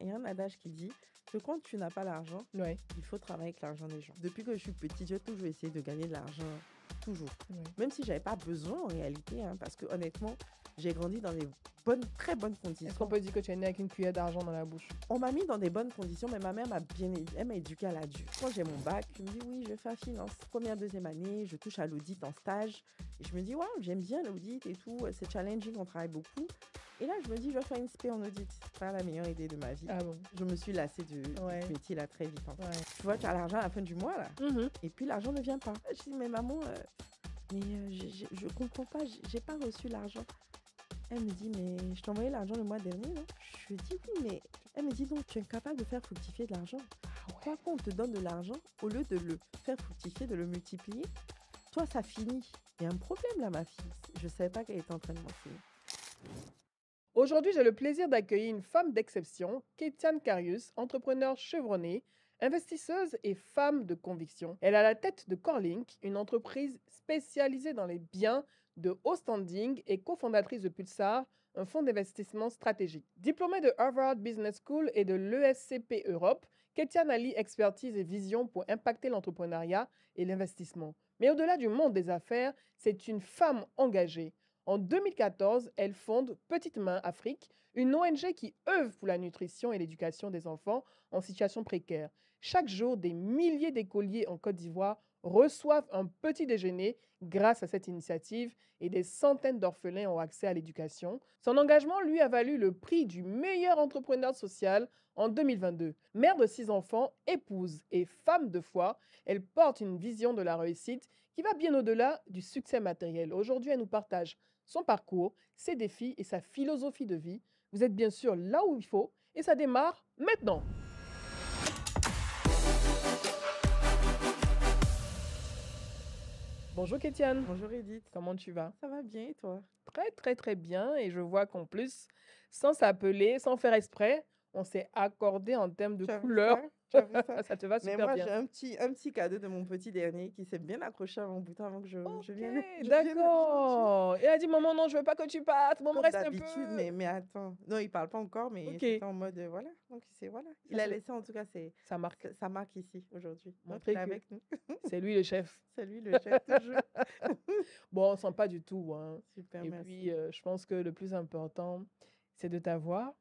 il y a un adage qui dit que quand tu n'as pas l'argent, Ouais, il faut travailler avec l'argent des gens. Depuis que je suis petite, j'ai toujours essayé de gagner de l'argent. Toujours. ouais. Même si j'avais pas besoin en réalité, parce que honnêtement, j'ai grandi dans des très bonnes Est-ce qu'on conditions. peut dire que tu es né avec une cuillère d'argent dans la bouche? On m'a mis dans des bonnes conditions, mais ma mère elle m'a éduquée à la dure. Quand j'ai mon bac, je me dis oui, je vais faire finance. Première, deuxième année, je touche à l'audit en stage. Et je me dis, waouh, j'aime bien l'audit et tout. C'est challenging, on travaille beaucoup. Et là, je me dis, je vais faire une spé en audit. C'est pas la meilleure idée de ma vie. Ah bon? Je me suis lassée de Ouais. ce métier-là très vite. Ouais. Tu vois, tu as l'argent à la fin du mois, là. Mhm. Et puis, l'argent ne vient pas. Je dis, mais maman, je comprends pas, j'ai pas reçu l'argent. Elle me dit, mais je t'ai envoyé l'argent le mois dernier, non? Je lui dis, oui, mais elle me dit, donc tu es incapable de faire fructifier de l'argent. Pourquoi qu'on te donne de l'argent, au lieu de le faire fructifier, de le multiplier, toi, ça finit. Il y a un problème là, ma fille. Je ne savais pas qu'elle était en train de m'enseigner. Aujourd'hui, j'ai le plaisir d'accueillir une femme d'exception, Kétiane Carius, entrepreneure chevronnée, investisseuse et femme de conviction. Elle est à la tête de Corlink, une entreprise spécialisée dans les biens de haut standing et cofondatrice de Pulsar, un fonds d'investissement stratégique. Diplômée de Harvard Business School et de l'ESCP Europe, Kétiane allie expertise et vision pour impacter l'entrepreneuriat et l'investissement. Mais au-delà du monde des affaires, c'est une femme engagée. En 2014, elle fonde Petite Main Afrique, une ONG qui œuvre pour la nutrition et l'éducation des enfants en situation précaire. Chaque jour, des milliers d'écoliers en Côte d'Ivoire reçoivent un petit déjeuner grâce à cette initiative et des centaines d'orphelins ont accès à l'éducation. Son engagement lui a valu le prix du meilleur entrepreneur social en 2022. Mère de 6 enfants, épouse et femme de foi, elle porte une vision de la réussite qui va bien au-delà du succès matériel. Aujourd'hui, elle nous partage son parcours, ses défis et sa philosophie de vie. Vous êtes bien sûr là où il faut et ça démarre maintenant. Bonjour Kétiane, Bonjour Edith. comment tu vas? Ça va bien et toi? Très très très bien et je vois qu'en plus, sans s'appeler, sans faire exprès, on s'est accordé en termes de Tu as vu couleurs. ça? Tu as vu ça? Ça te va Mais super moi, bien. j'ai un petit cadeau de mon petit dernier qui s'est bien accroché à mon bouton avant que je Ok, vienne, je vienne aujourd'hui. d'accord. Et elle a dit, maman, non, je veux pas que tu partes. Maman, Comme reste un d'habitude, peu. mais attends. Non, il parle pas encore, mais Ok, c'était en mode voilà. Donc c'est voilà. Il ça, a laissé en tout cas ça marque. sa marque ici aujourd'hui. Donc il Montrer est que avec nous. c'est lui le chef. C'est lui le chef toujours. Bon, on sent pas du tout, hein. Super, Et puis, merci. je pense que le plus important, c'est de t'avoir.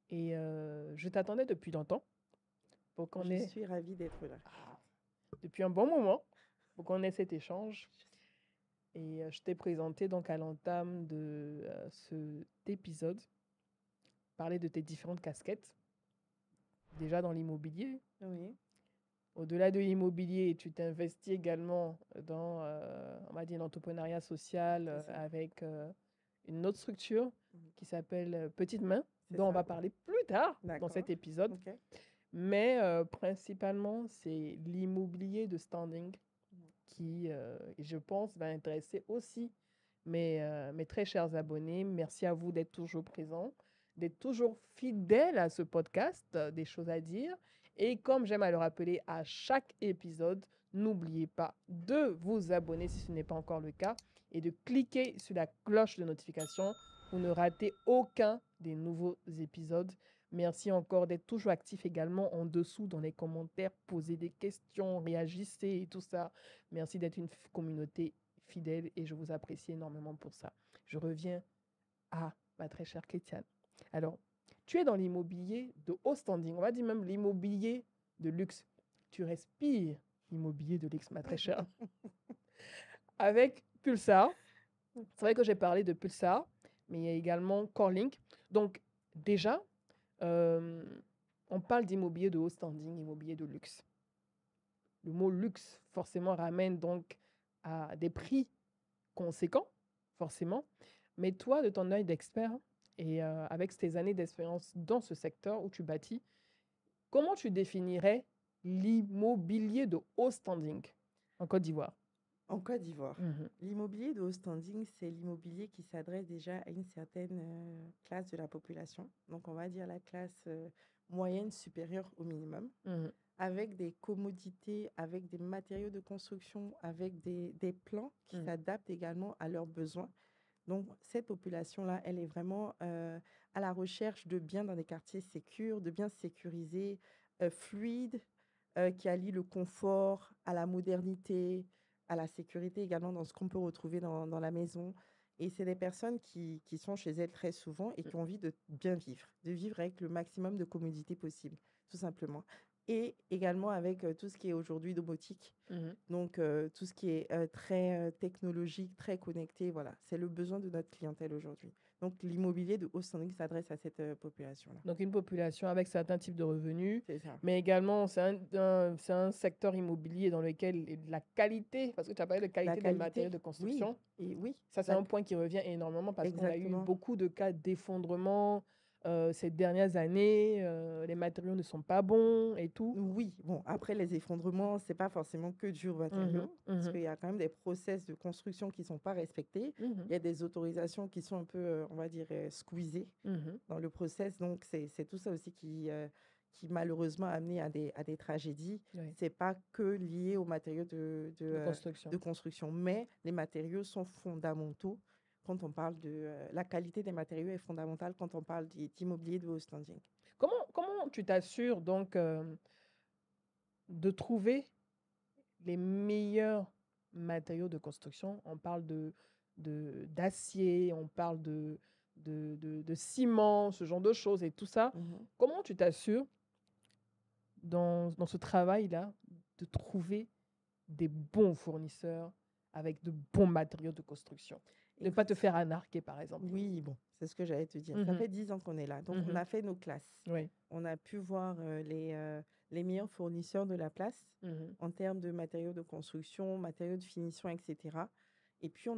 Et je t'attendais depuis longtemps pour qu'on Je ait, suis ravie d'être là. depuis un bon moment, pour qu'on ait cet échange. Et je t'ai présenté donc à l'entame de cet épisode, parler de tes différentes casquettes, déjà dans l'immobilier. Oui, Au-delà de l'immobilier, tu t'investis également dans, on va dire, l'entrepreneuriat social c'est ça. avec une autre structure Mhm. qui s'appelle Petite Main, C'est dont on ça. va parler plus tard dans D'accord. cet épisode. Ok. Mais principalement, c'est l'immobilier de standing Mhm. qui, je pense, va intéresser aussi mes très chers abonnés. Merci à vous d'être toujours présents, d'être toujours fidèles à ce podcast, des choses à dire. Et comme j'aime à le rappeler à chaque épisode, n'oubliez pas de vous abonner si ce n'est pas encore le cas et de cliquer sur la cloche de notification pour ne rater aucun des nouveaux épisodes. Merci encore d'être toujours actif également en dessous dans les commentaires, poser des questions, réagissez et tout ça. Merci d'être une communauté fidèle et je vous apprécie énormément pour ça. Je reviens à ma très chère Kétiane. Alors, tu es dans l'immobilier de haut standing, on va dire même l'immobilier de luxe. Tu respires l'immobilier de luxe, ma très chère. Avec Pulsar, c'est vrai que j'ai parlé de Pulsar, mais il y a également Corlink. Donc, déjà, on parle d'immobilier de haut standing, immobilier de luxe. Le mot luxe, forcément, ramène donc à des prix conséquents, forcément. Mais toi, de ton œil d'expert et avec tes années d'expérience dans ce secteur où tu bâtis, comment tu définirais l'immobilier de haut standing en Côte d'Ivoire? En Côte d'Ivoire, Mhm. l'immobilier de haut standing, c'est l'immobilier qui s'adresse déjà à une certaine classe de la population. Donc, on va dire la classe moyenne supérieure au minimum, Mhm. avec des commodités, avec des matériaux de construction, avec des plans qui Mhm. s'adaptent également à leurs besoins. Donc, cette population-là, elle est vraiment à la recherche de biens dans des quartiers sécurs, de biens sécurisés, fluides, qui allient le confort à la modernité, à la sécurité également dans ce qu'on peut retrouver dans la maison. Et c'est des personnes qui sont chez elles très souvent et qui ont envie de bien vivre, de vivre avec le maximum de commodité possible, tout simplement. Et également avec tout ce qui est aujourd'hui domotique. Mhm. Donc, tout ce qui est très technologique, très connecté, voilà, c'est le besoin de notre clientèle aujourd'hui. Donc, l'immobilier de haut standing s'adresse à cette population-là. Donc, une population avec certains types de revenus, C'est ça. mais également, c'est un secteur immobilier dans lequel la qualité, parce que tu as parlé de La qualité des matériaux qualité, de oui, construction, et oui, ça, c'est la- un point qui revient énormément parce qu'on a eu exactement. beaucoup de cas d'effondrement ces dernières années. Les matériaux ne sont pas bons et tout. Oui, bon, après les effondrements, c'est pas forcément que du Mhm, matériaux, parce mhm, qu'il y a quand même des process de construction qui sont pas respectés. mhm, Il y a des autorisations qui sont un peu, on va dire, squeezées mhm. dans le process. Donc, c'est tout ça aussi qui malheureusement a amené à des tragédies. Oui, C'est pas que lié aux matériaux de construction. de construction, mais les matériaux sont fondamentaux quand on parle la qualité des matériaux est fondamentale quand on parle d'immobilier de haut standing. Comment tu t'assures donc de trouver les meilleurs matériaux de construction? On parle d'acier, on parle de ciment, ce genre de choses et tout ça. Mhm. Comment tu t'assures dans ce travail-là de trouver des bons fournisseurs avec de bons matériaux de construction? Ne pas te Écoute, faire anarquer, par exemple. oui, bon, c'est ce que j'allais te dire. Ça Mhm, fait 10 ans qu'on est là. Donc, on mhm. a fait nos classes. Oui. On a pu voir les meilleurs fournisseurs de la place Mhm, en termes de matériaux de construction, matériaux de finition, etc. Et puis, on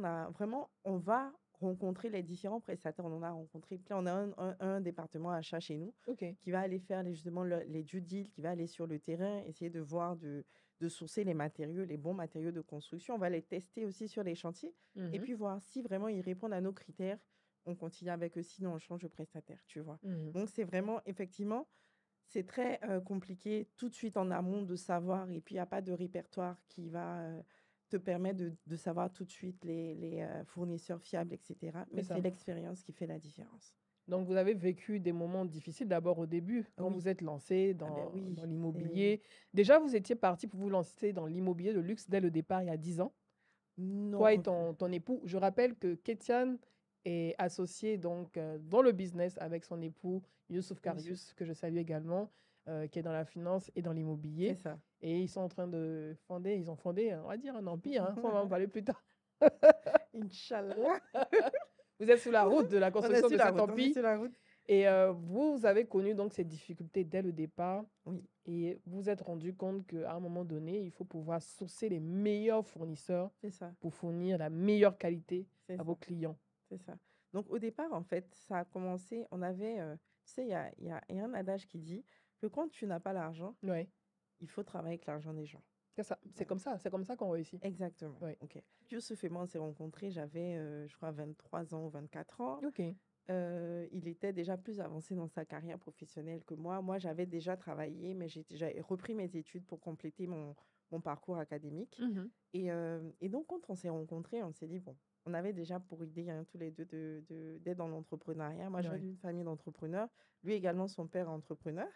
va rencontrer les différents prestataires. On en a rencontré plein. On a un département achat chez nous OK. qui va aller faire justement les due deals, qui va aller sur le terrain, essayer de voir, de sourcer les matériaux, les bons matériaux de construction. On va les tester aussi sur les chantiers et Mhm, puis voir si vraiment ils répondent à nos critères. On continue avec eux, sinon on change de prestataire, tu vois. mhm. Donc, c'est vraiment, effectivement, c'est très compliqué tout de suite en amont de savoir, et puis il n'y a pas de répertoire qui va te permettre de savoir tout de suite les fournisseurs fiables, etc. C'est Mais ça. c'est l'expérience qui fait la différence. Donc, vous avez vécu des moments difficiles d'abord au début, Ah quand oui, vous êtes lancé ah ben oui, dans c'est... l'immobilier. Déjà, vous étiez parti pour vous lancer dans l'immobilier de luxe dès le départ, il y a 10 ans, Non, toi et ton époux. Je rappelle que Kétiane est associée donc, dans le business avec son époux Youssouf Youssouf, Karius, que je salue également, qui est dans la finance et dans c'est l'immobilier. ça. Et ils sont en train de fonder, ils ont fondé, on va dire, un empire. Hein. Ça, on va en parler plus tard. Inch'Allah. Vous êtes sur la route de la On est construction sur de la cet route, on est empire. sur la route. Et vous avez connu donc ces difficultés dès le départ Oui, et vous vous êtes rendu compte qu'à un moment donné, il faut pouvoir sourcer les meilleurs fournisseurs c'est ça, pour fournir la meilleure qualité c'est à ça, vos clients. c'est ça. Donc au départ, en fait, ça a commencé, on avait, tu sais, il y a un adage qui dit que quand tu n'as pas l'argent, Oui, il faut travailler avec l'argent des gens. c'est ça. Voilà. C'est comme ça qu'on réussit. Exactement. Oui. OK. Youssouf et moi, on s'est rencontrés, j'avais, je crois, 23 ans ou 24 ans. OK. Il était déjà plus avancé dans sa carrière professionnelle que moi. Moi, j'avais déjà travaillé, mais j'avais repris mes études pour compléter mon parcours académique. Mhm. Et donc, quand on s'est rencontrés, on s'est dit, bon, on avait déjà pour idée, hein, tous les deux, d'être dans l'entrepreneuriat. Moi, je viens Ouais. d'une famille d'entrepreneurs. Lui également, son père est entrepreneur.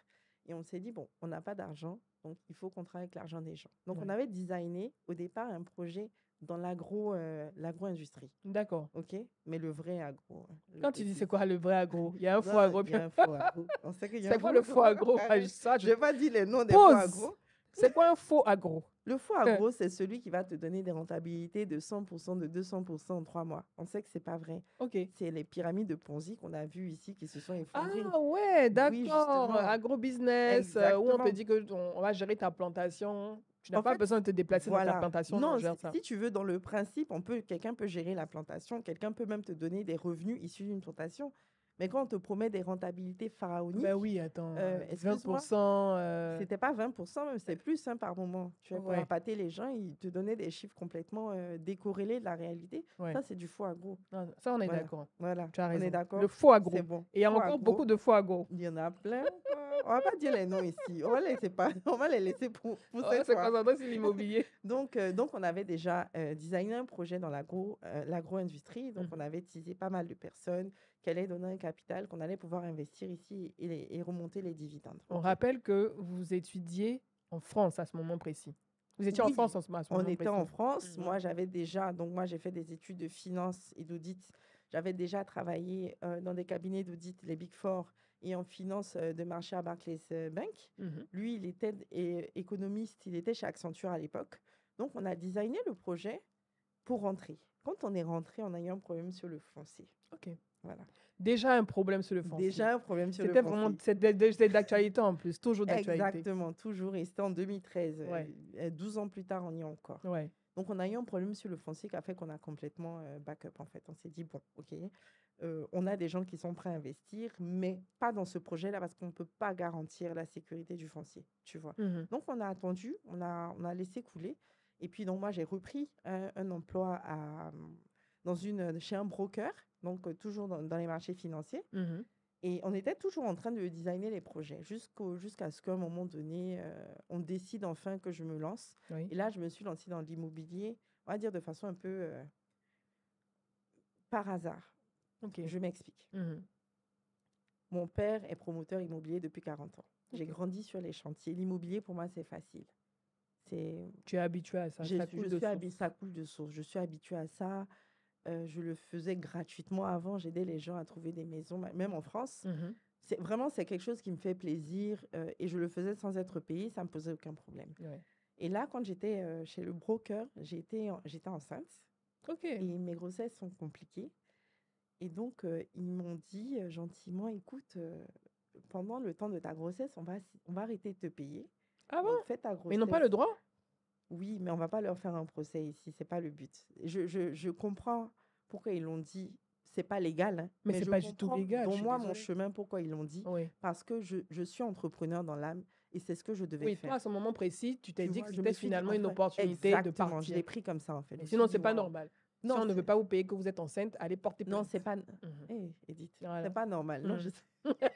Et on s'est dit, bon, on n'a pas d'argent, donc il faut qu'on travaille avec l'argent des gens. Donc, on Ouais. avait designé au départ un projet dans l'agro-industrie. D'accord. OK? Mais le vrai agro, hein, le Quand tu dis petit. c'est quoi le vrai agro, il y a un faux Non, agro. il y a un faux agro. On sait qu'il y a C'est un quoi faux le faux agro? Ah, ça, Je vais pas dire les noms des faux pose. agros. C'est quoi un faux agro? Le faux agro, c'est celui qui va te donner des rentabilités de 100%, de 200% en 3 mois. On sait que c'est pas vrai. OK. C'est les pyramides de Ponzi qu'on a vues ici qui se sont effondrées. Ah ouais, Oui, d'accord. justement. Agro-business, où on te Exactement. dit que on va gérer ta plantation. Tu n'as En pas fait, besoin de te déplacer dans ta voilà. plantation, on Non, gère ça. si tu veux, dans le principe, quelqu'un peut gérer la plantation, quelqu'un peut même te donner des revenus issus d'une plantation. Mais quand on te promet des rentabilités Ben pharaoniques, oui, attends, excuse-moi, 20%. c'était pas 20%, même c'est plus hein, par moment. Tu vois, pour Ouais, appâter les gens, ils te donnaient des chiffres complètement décorrélés de la réalité. ouais. Ça, c'est du faux agro. Non, ça, on est Voilà. d'accord. Voilà. Tu as On est raison. Le d'accord? faux agro. C'est bon. Et il y a Faux encore agro, beaucoup de faux agro. il y en a plein. On va pas dire les noms ici. On va les laisser pour On va cette se fois. concentrer sur l'immobilier. Donc, on avait déjà designé un projet dans l'agro-industrie. Donc, on Mhm. avait teasé pas mal de personnes qui allait donner un capital qu'on allait pouvoir investir ici et remonter les dividendes. On Ok. rappelle que vous étudiez en France à ce moment précis. Vous étiez en Oui, France à ce on moment était en précis. France. Mhm. Moi, moi, j'ai fait des études de finance et d'audit. J'avais déjà travaillé dans des cabinets d'audit, les Big Four, et en finance de marché à Barclays Bank. Mhm. Lui, il était économiste, il était chez Accenture à l'époque. Donc, on a designé le projet pour rentrer. Quand on est rentré, on a eu un problème sur le foncier. OK. Voilà. Déjà un problème sur le foncier. Déjà un problème sur le C'était vraiment foncier. c'était d'actualité en plus, toujours d'actualité. Exactement, toujours. Et c'était en 2013. Ouais. 12 ans plus tard, on y est encore. Ouais. Donc, on a eu un problème sur le foncier qui a fait qu'on a complètement backup, en fait. On s'est dit, bon, OK, on a des gens qui sont prêts à investir, mais pas dans ce projet-là parce qu'on ne peut pas garantir la sécurité du foncier, tu vois. Mhm. Donc, on a attendu, on a laissé couler. Et puis, donc, moi, j'ai repris un emploi chez un broker, donc toujours dans les marchés financiers. Mhm. Et on était toujours en train de designer les projets jusqu'à ce qu'à un moment donné, on décide enfin que je me lance. Oui. Et là, je me suis lancée dans l'immobilier, on va dire de façon un peu par hasard. OK. Je m'explique. Mhm. Mon père est promoteur immobilier depuis 40 ans. J'ai Ok. grandi sur les chantiers. L'immobilier, pour moi, c'est facile. Tu es habitué à ça, ça coule de source. Ça coule de source. Je suis habituée à ça. Je le faisais gratuitement avant. J'aidais les gens à trouver des maisons, même en France. Mhm. C'est quelque chose qui me fait plaisir et je le faisais sans être payée. Ça ne me posait aucun problème. Ouais. Et là, quand j'étais chez le broker, j'étais enceinte OK. et mes grossesses sont compliquées. Et donc, ils m'ont dit gentiment, écoute, pendant le temps de ta grossesse, on va arrêter de te payer. Ah bon? Donc, fais ta Mais grossesse. ils n'ont pas le droit? Oui, mais on va pas leur faire un procès ici. C'est pas le but. Je comprends pourquoi ils l'ont dit. C'est pas légal, hein, Mais c'est je pas du tout comprends légal, je dans suis moi mon désolée. chemin pourquoi ils l'ont dit. Oui. Parce que je suis entrepreneur dans l'âme et c'est ce que je devais Oui, faire. toi, à ce moment précis, tu t'es Tu dit vois, que je c'était me suis dit, finalement une enfin, opportunité de exactement, je partir. l'ai pris comme ça en fait. Je Mais me sinon, suis c'est dit, pas waouh. normal. Si Non, on ne veut pas vous payer que vous êtes enceinte, allez porter non, plainte. c'est pas. Mhm. Edith, Voilà. c'est pas normal. Non, je Mhm. sais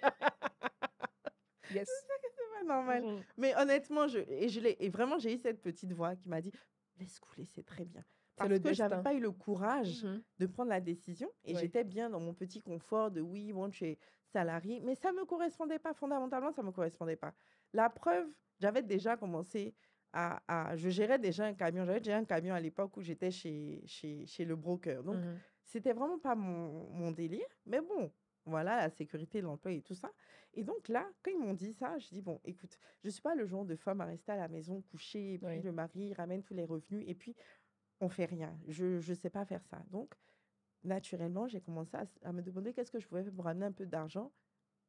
Yes. que c'est pas normal. Mhm. Mais honnêtement, et vraiment, j'ai eu cette petite voix qui m'a dit, laisse couler, c'est très bien. C'est Parce le que j'avais destin. pas eu le courage Mhm. de prendre la décision et Oui. j'étais bien dans mon petit confort de oui, bon, tu es salarié, mais ça me correspondait pas. Fondamentalement, ça me correspondait pas. La preuve, j'avais déjà commencé je gérais déjà un camion. J'avais déjà un camion à l'époque où j'étais chez le broker. Donc, Mhm. c'était vraiment pas mon délire. Mais bon, voilà, la sécurité de l'emploi et tout ça. Et donc là, quand ils m'ont dit ça, je dis, bon, écoute, je suis pas le genre de femme à rester à la maison couchée et puis Oui. le mari ramène tous les revenus et puis on fait rien. Je sais pas faire ça. Donc, naturellement, j'ai commencé à me demander qu'est-ce que je pouvais faire pour amener un peu d'argent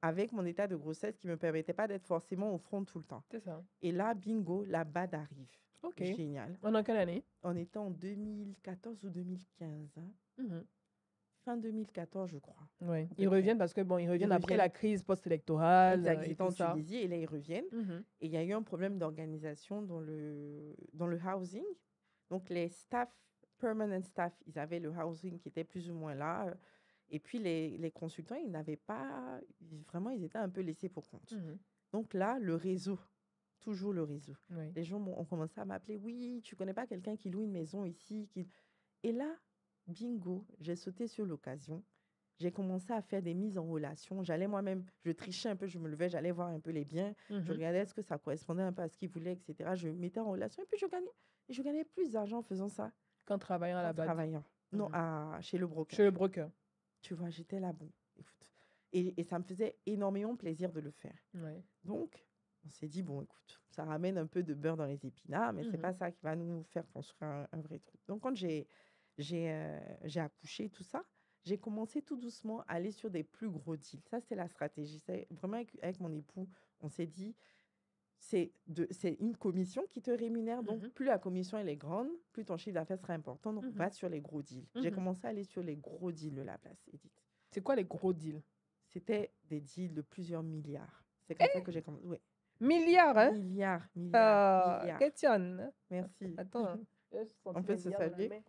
avec mon état de grossesse qui me permettait pas d'être forcément au front tout le temps. C'est ça. Et là, bingo, la BAD arrive. OK. Génial. On est en quelle année? On était en 2014 ou 2015. Hein. Mhm. Fin 2014, je crois. Oui. à peu Ils près. reviennent parce que bon, ils reviennent après reviennent. la crise post-électorale Exact, et ils étaient tout en ça. Tunisie et là, ils reviennent. Mhm. Et il y a eu un problème d'organisation dans le housing. Donc, les staff, permanent staff, ils avaient le housing qui était plus ou moins là. Et puis, les consultants, ils n'avaient pas... Vraiment, ils étaient un peu laissés pour compte. Mhm. Donc là, le réseau, toujours le réseau. Oui. Les gens ont commencé à m'appeler. Oui, tu connais pas quelqu'un qui loue une maison ici Et là, bingo, j'ai sauté sur l'occasion. J'ai commencé à faire des mises en relation. J'allais moi-même, je trichais un peu, je me levais, j'allais voir un peu les biens. Je Mhm. regardais est-ce que ça correspondait un peu à ce qu'ils voulaient, etc. Je me mettais en relation et puis je gagnais plus d'argent en faisant ça Qu'en travaillant à la en BAD. travaillant. Non, Mhm. chez le broker. Chez le broker. Tu vois, j'étais là, bon, écoute. Et ça me faisait énormément plaisir de le faire. Oui. Donc, on s'est dit, bon, écoute, ça ramène un peu de beurre dans les épinards, mais c'est Mhm. pas ça qui va nous faire construire un vrai truc. Donc, quand j'ai accouché, tout ça, j'ai commencé tout doucement à aller sur des plus gros deals. Ça, c'était la stratégie. C'est vraiment avec mon époux, on s'est dit, c'est une commission qui te rémunère. Donc, Mhm. plus la commission elle est grande, plus ton chiffre d'affaires sera important. Donc, Mhm. va sur les gros deals. J'ai Mhm. commencé à aller sur les gros deals de la place, Edith. C'est quoi les gros deals? C'était des deals de plusieurs milliards. C'est comme ça que j'ai commencé. Oui. Milliards, hein? Milliards. Question. Merci. Attends, hein. J'ai On senti peut les se milliards dans la saluer. main.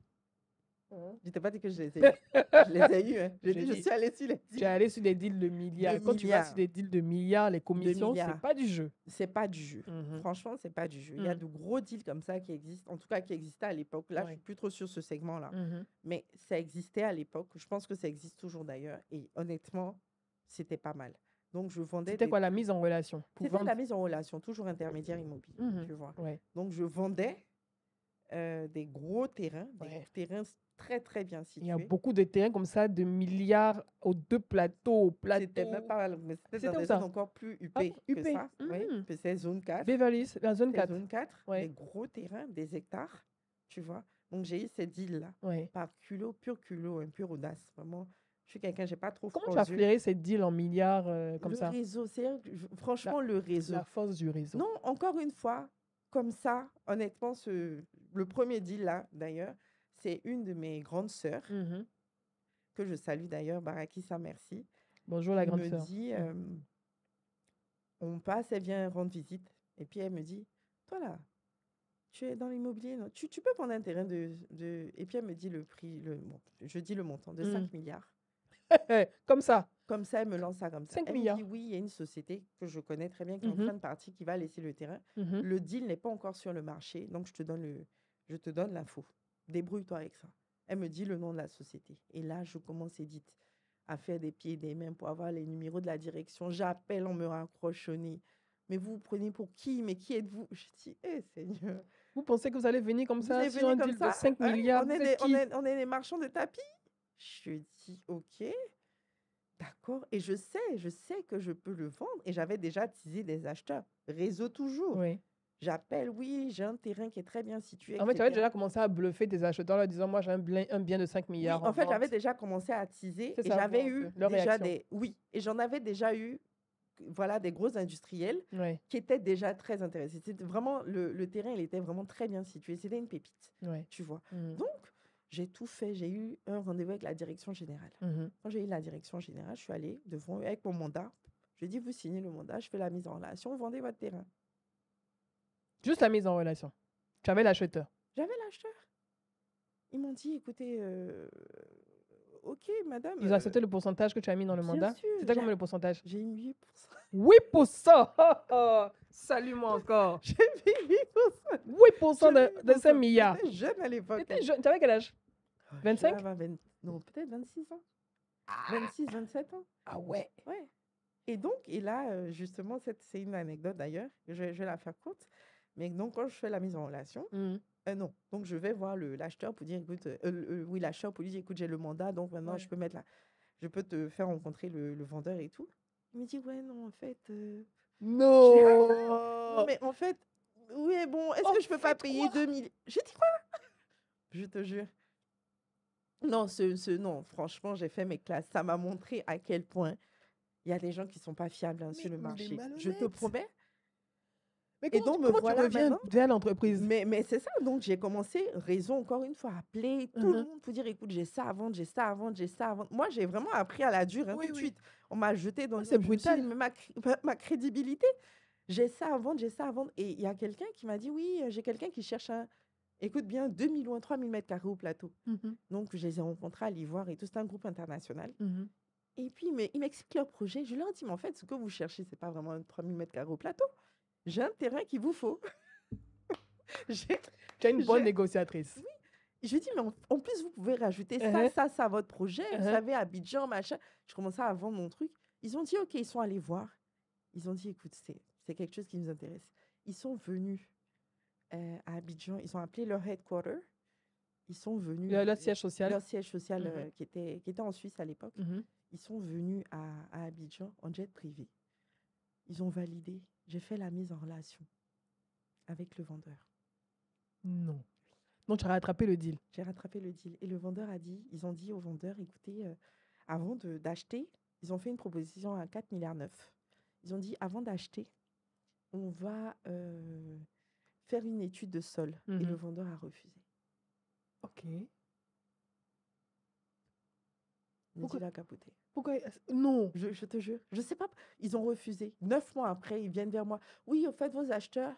Je t'ai pas dit que je les ai eus. Je les ai eus. Hein. J'ai J'ai dit, je dit, suis allée sur les tu es deals allé sur des deals de milliards. de Quand tu vas sur milliards. des deals de milliards, les De commissions, c'est milliards. pas du jeu. C'est pas du jeu. Mhm. Franchement, c'est pas du jeu. Il y a Mm. de gros deals comme ça qui existent, en tout cas qui existaient à l'époque. Là, je Ouais. suis plus trop sur ce segment-là. Mhm. Mais ça existait à l'époque. Je pense que ça existe toujours d'ailleurs. Et honnêtement, c'était pas mal. Donc, je vendais C'était des quoi la trucs. mise en relation pour C'était vendre? la mise en relation, toujours intermédiaire immobilier, Mhm. tu vois. Ouais. Donc, je vendais des gros terrains, des Ouais. terrains très, très bien Il y a situés. beaucoup de terrains comme ça, de milliards aux 2 plateaux, au C'était même plateau. pas mal, mais c'était C'était dans où des zones ça? encore plus Ah, huppées que UP. ça. Oui, Mhm. puis c'est zone 4. Beverly Hills, la zone C'est 4. zone 4, des Ouais. gros terrains, des hectares, tu vois. Donc, j'ai eu ces deals-là Ouais. par culot, pur culot, un pure audace. Vraiment, je suis quelqu'un, j'ai pas trop Comment froid tu aux as yeux. flairé ces deals en milliards comme Le ça? réseau, c'est franchement le réseau. La force du réseau. Non, encore une fois, comme ça, honnêtement, le premier deal là, d'ailleurs, c'est une de mes grandes sœurs, Mhm. que je salue d'ailleurs, Barakissa, merci, Bonjour la qui grande me sœur. dit, Mhm. on passe, elle vient rendre visite, et puis elle me dit, toi là, tu es dans l'immobilier, non? Tu peux prendre un terrain Et puis elle me dit le prix, bon, je dis le montant, de 5 milliards. Comme ça. Comme ça, elle me lance ça comme ça. 5 Elle me milliards. dit, oui, il y a une société que je connais très bien qui est en Mhm. train de partir, qui va laisser le terrain. Mhm. Le deal n'est pas encore sur le marché, donc je te donne l'info. Débrouille-toi avec ça. Elle me dit le nom de la société. Et là, je commence, Edith, à faire des pieds et des mains pour avoir les numéros de la direction. J'appelle, on me raccroche au nez. Mais vous prenez pour qui? Mais qui êtes-vous? Je dis, Seigneur, Vous pensez que vous allez venir comme vous ça êtes sur un venus comme deal de ça? 5 Hein? milliards? On Vous est êtes qui? on est des marchands de tapis? Je dis, ok. D'accord. Et je sais que je peux le vendre. Et j'avais déjà teasé des acheteurs. Réseau toujours. Oui. J'appelle, oui, j'ai un terrain qui est très bien situé, En fait, tu avais etc. déjà commencé à bluffer tes acheteurs en leur disant, moi, j'ai un bien de 5 Oui, milliards en en fait, j'avais vente. déjà commencé à teaser C'est et ça, j'avais voir un eu peu leur déjà réaction. Oui, et j'en avais déjà eu, voilà, des gros industriels Oui, qui étaient déjà très intéressés. C'était vraiment, le terrain, il était vraiment très bien situé. C'était une pépite, oui. tu vois. Mhm. Donc, j'ai tout fait. J'ai eu un rendez-vous avec la direction générale. Mhm. Quand j'ai eu la direction générale, je suis allée devant eux avec mon mandat. Je dis, vous signez le mandat, je fais la mise en relation, vendez votre terrain. Juste la mise en relation. Tu avais l'acheteur. J'avais l'acheteur. Ils m'ont dit, écoutez, ok, madame. Ils ont accepté le pourcentage que tu as mis dans le bien mandat. sûr, C'était combien le pourcentage? j'ai eu 8%. 8%! Salut-moi encore. J'ai mis 8%. 8% J'ai mis de 5 8%. milliards. J'étais jeune à l'époque. T'étais jeune. Tu avais quel âge? Je devais 25? avoir non, peut-être 26 ans. 26, 27 ans. Ah ouais. Ouais. Et donc, et là, justement, c'est une anecdote d'ailleurs, je vais la faire courte. Mais donc, quand je fais la mise en relation, Mhm. non. Donc, je vais voir l'acheteur pour dire, écoute, oui, l'acheteur pour lui dire, écoute, j'ai le mandat, donc maintenant, Ouais. je peux te faire rencontrer le vendeur et tout. Il me dit, ouais, non, en fait. Non! Non, mais en fait, oui, bon, est-ce En que je peux pas fait, payer quoi? 2000? J'ai dit quoi? Je te jure. Non, non, franchement, j'ai fait mes classes. Ça m'a montré à quel point il y a des gens qui sont pas fiables sur le Mais des marché. Je te malhonnêtes. promets. Mais Et comment, donc, me comment tu voilà reviens maintenant. vers l'entreprise? Mais c'est ça, donc j'ai commencé, raison encore une fois, à appeler tout le Mhm. monde pour dire, écoute, j'ai ça à vendre, j'ai ça à vendre, j'ai ça à vendre. Moi, j'ai vraiment appris à la dure, Oui, tout de oui. suite. On m'a jeté dans Ah, le c'est je me suis dit, brutal. mais ma crédibilité, j'ai ça à vendre, j'ai ça à vendre. Et il y a quelqu'un qui m'a dit, oui, j'ai quelqu'un qui cherche écoute bien, 2000 ou 3000 mètres carrés au plateau. Mhm. Donc, je les ai rencontrés à l'Ivoire et tout, c'est un groupe international. Mhm. Et puis, ils m'expliquent leur projet. Je leur dis, mais en fait, ce que vous cherchez, c'est pas vraiment 3000 mètres carrés au plateau. J'ai un terrain qu'il vous faut. J'ai- Tu es une bonne j'ai- négociatrice. Je lui dis, mais en plus, vous pouvez rajouter Uh-huh. ça à votre projet. Vous Uh-huh. savez, Abidjan, machin. Je commençais à vendre mon truc. Ils ont dit, OK, ils sont allés voir. Ils ont dit, écoute, c'est quelque chose qui nous intéresse. Ils sont venus à Abidjan. Ils ont appelé leur headquarter. Ils sont venus. Leur siège social. Leur siège social Mhm. qui était en Suisse à l'époque. Mhm. Ils sont venus à Abidjan en jet privé. Ils ont validé. J'ai fait la mise en relation avec le vendeur. Non. Donc, tu as rattrapé le deal. J'ai rattrapé le deal. Et le vendeur ils ont dit au vendeur, écoutez, avant d'acheter, ils ont fait une proposition à 4,9 milliards. Ils ont dit, avant d'acheter, on va faire une étude de sol. Et le Mhm. vendeur a refusé. Ok. Il a capoté. Pourquoi? Non. Je te jure. Je sais pas. Ils ont refusé. 9 mois après, ils viennent vers moi. Oui, au fait, vos acheteurs.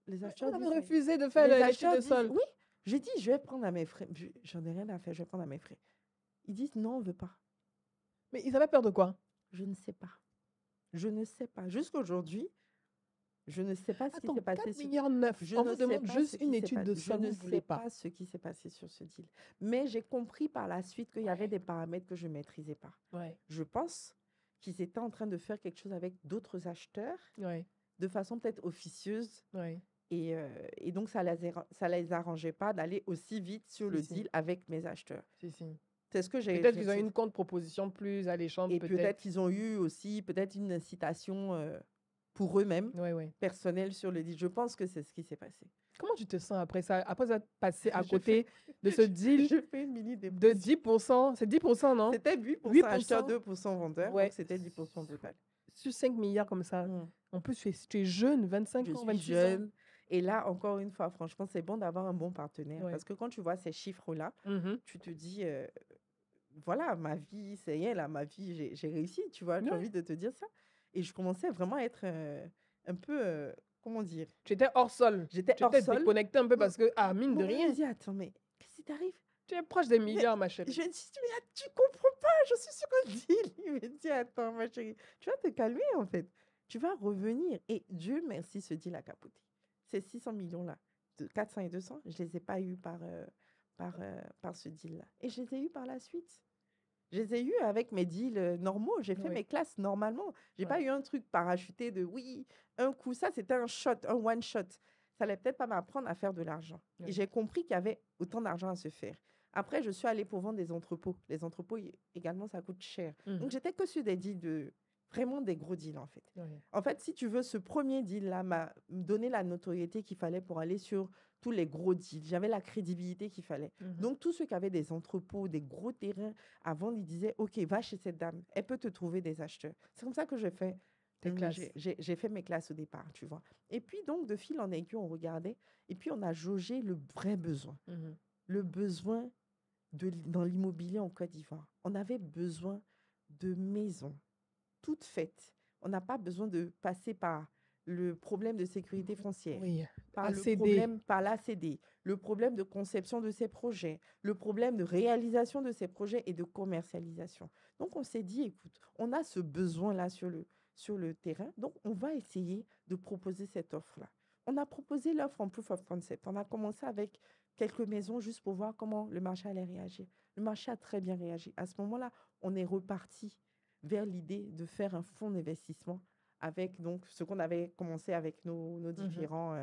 Les acheteurs Vous avez disent, refusé de faire les l'étude acheteurs de disent, sol. oui, Je dis, je vais prendre à mes frais. J'en ai rien à faire, je vais prendre à mes frais. Ils disent, non, on ne veut pas. Mais ils avaient peur de quoi? Je ne sais pas. Je ne sais pas. Jusqu'aujourd'hui, je ne sais pas ce qui Attends, s'est passé 4 sur... milliards 9. Je On ne vous sais demande pas juste ce une qui s'est étude passé. de Je ça, ne vous ne voulez sais pas. pas ce qui s'est passé sur ce deal. Mais j'ai compris par la suite qu'il y avait des paramètres que je ne maîtrisais pas. Ouais, Je pense qu'ils étaient en train de faire quelque chose avec d'autres acheteurs ouais, de façon peut-être officieuse. ouais. Et donc, ça les arrangeait pas d'aller aussi vite sur le Si. deal avec mes acheteurs. Si. C'est ce que j'ai Peut-être qu'ils ont une contre-proposition plus alléchante, Et peut-être qu'ils ont eu aussi peut-être une incitation pour eux-mêmes, Ouais. personnelle sur le deal. Je pense que c'est ce qui s'est passé. Comment tu te sens après ça? Après être passé à Je côté de ce deal Je fais une mini de dépression. 10%, c'est 10%, non? C'était 8% 8%. acheteur, 2% vendeur. Ouais. Donc, c'était 10% total. Sur 5 milliards comme ça. Mm. En plus, tu es jeune, 25 Je ans, suis 26 jeune. ans. Et là, encore une fois, franchement, c'est bon d'avoir un bon partenaire. Ouais. Parce que quand tu vois ces chiffres-là, Mhm. tu te dis, voilà, ma vie, c'est rien, là, ma vie, j'ai réussi, tu vois. J'ai Ouais. envie de te dire ça. Et je commençais vraiment à être un peu, comment dire, Tu étais hors sol. j'étais Tu hors étais sol. déconnecté un peu parce que, mine de Mon mari me rien, dit, attends, mais qu'est-ce qui t'arrive? tu es proche des milliards, ma chérie. Je me dis, mais tu comprends pas, je suis sur un deal. Il me dit, attends, ma chérie, tu vas te calmer, en fait. Tu vas revenir. Et Dieu merci, ce deal a capoté. Ces 600 millions-là, de 400 et 200, je ne les ai pas eus par ce deal-là. Et je les ai eus par la suite. Je les ai eus avec mes deals normaux. J'ai fait Oui. mes classes normalement. Je n'ai Ouais. pas eu un truc parachuté de oui, un coup. Ça, c'était un shot, un one-shot. Ça allait peut-être pas m'apprendre à faire de l'argent. Oui. Et j'ai compris qu'il y avait autant d'argent à se faire. Après, je suis allée pour vendre des entrepôts. Les entrepôts, également, ça coûte cher. Mhm. Donc, j'étais que sur des deals vraiment des gros deals, en fait. Ouais. En fait, si tu veux, ce premier deal-là m'a donné la notoriété qu'il fallait pour aller sur tous les gros deals. J'avais la crédibilité qu'il fallait. Mhm. Donc, tous ceux qui avaient des entrepôts, des gros terrains à vendre, ils disaient, OK, va chez cette dame. Elle peut te trouver des acheteurs. C'est comme ça que j'ai fait. Tes classes. J'ai fait mes classes au départ, tu vois. Et puis, donc, de fil en aiguille, on regardait. Et puis, on a jaugé le vrai besoin. Mhm. Le besoin dans l'immobilier en Côte d'Ivoire. On avait besoin de maisons toutes faites. On n'a pas besoin de passer par le problème de sécurité foncière, Oui. par le ACD. problème par l'ACD, le problème de conception de ces projets, le problème de réalisation de ces projets et de commercialisation. Donc, on s'est dit, écoute, on a ce besoin-là sur le terrain, donc on va essayer de proposer cette offre-là. On a proposé l'offre en proof of concept. On a commencé avec quelques maisons juste pour voir comment le marché allait réagir. Le marché a très bien réagi. À ce moment-là, on est reparti vers l'idée de faire un fonds d'investissement avec donc ce qu'on avait commencé avec nos différents...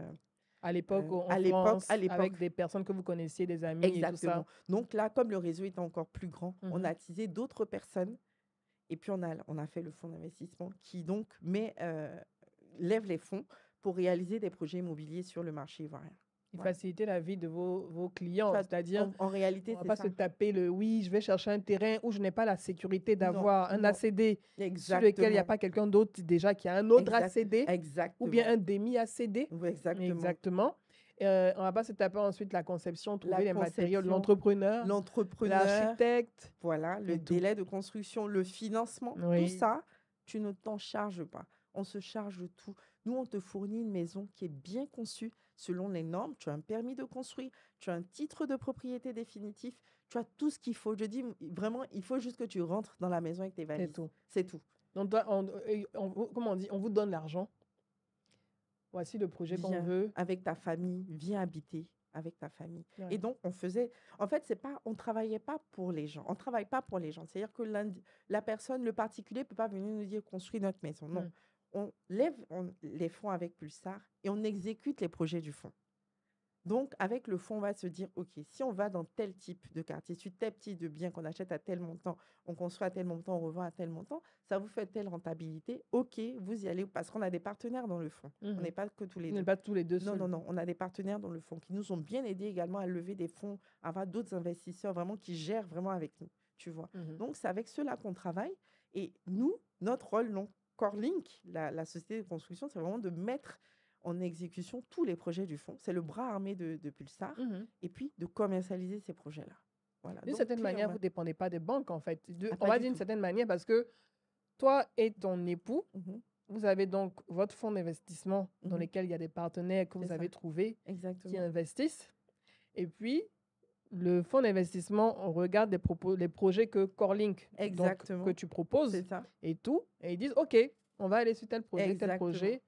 À l'époque, en à l'époque, France, avec des personnes que vous connaissiez, des amis et tout ça. exactement. Donc là, comme le réseau était encore plus grand, on a attisé d'autres personnes et puis on a fait le fonds d'investissement qui donc lève les fonds pour réaliser des projets immobiliers sur le marché ivoirien. Et Voilà. faciliter la vie de vos clients. Enfin, C'est-à-dire, en réalité, on ne va c'est pas ça. se taper le oui, je vais chercher un terrain où je n'ai pas la sécurité Non, d'avoir un non. ACD sur Exactement. lequel il n'y a pas quelqu'un d'autre déjà qui a un autre ACD Exactement. ou bien un demi-ACD. Oui, exactement. Exactement. On ne va pas se taper ensuite la conception, trouver les matériaux, l'entrepreneur, l'architecte. voilà, le tout. délai de construction, le financement, Oui. tout ça, tu ne t'en charges pas. On se charge de tout. Nous, on te fournit une maison qui est bien conçue selon les normes. Tu as un permis de construire, tu as un titre de propriété définitif, tu as tout ce qu'il faut. Je dis vraiment, il faut juste que tu rentres dans la maison avec tes valises. C'est tout. C'est tout. Donc, comment on dit, on vous donne l'argent. Voici le projet qu'on veut. Avec ta famille, viens habiter avec ta famille. Ouais. Et donc, on ne travaillait pas pour les gens. On ne travaille pas pour les gens. C'est-à-dire que la personne, le particulier, ne peut pas venir nous dire construire notre maison. Non. On lève les fonds avec Pulsar et on exécute les projets du fonds. Donc, avec le fonds, on va se dire, OK, si on va dans tel type de quartier, sur tel type de bien qu'on achète à tel montant, on construit à tel montant, on revend à tel montant, ça vous fait telle rentabilité, OK, vous y allez, parce qu'on a des partenaires dans le fonds. On n'est pas que tous les deux. On n'est pas tous les deux seuls. Non, on a des partenaires dans le fonds qui nous ont bien aidés également à lever des fonds, à avoir d'autres investisseurs vraiment qui gèrent vraiment avec nous, tu vois. Donc, c'est avec ceux-là qu'on travaille. Et nous, notre rôle, non, Corelink, la société de construction, c'est vraiment de mettre en exécution tous les projets du fonds. C'est le bras armé de Pulsar et puis de commercialiser ces projets-là. Voilà. D'une certaine manière, vous ne dépendez pas des banques, en fait. On pas va du dire d'une tout. certaine manière parce que toi et ton époux, vous avez donc votre fonds d'investissement dans lequel il y a des partenaires que vous avez trouvés qui investissent. Et puis, le fonds d'investissement, on regarde les projets que Corelink, donc, que Exactement. tu proposes C'est ça. et tout. Et ils disent, OK, on va aller sur tel projet, tel Exactement. projet.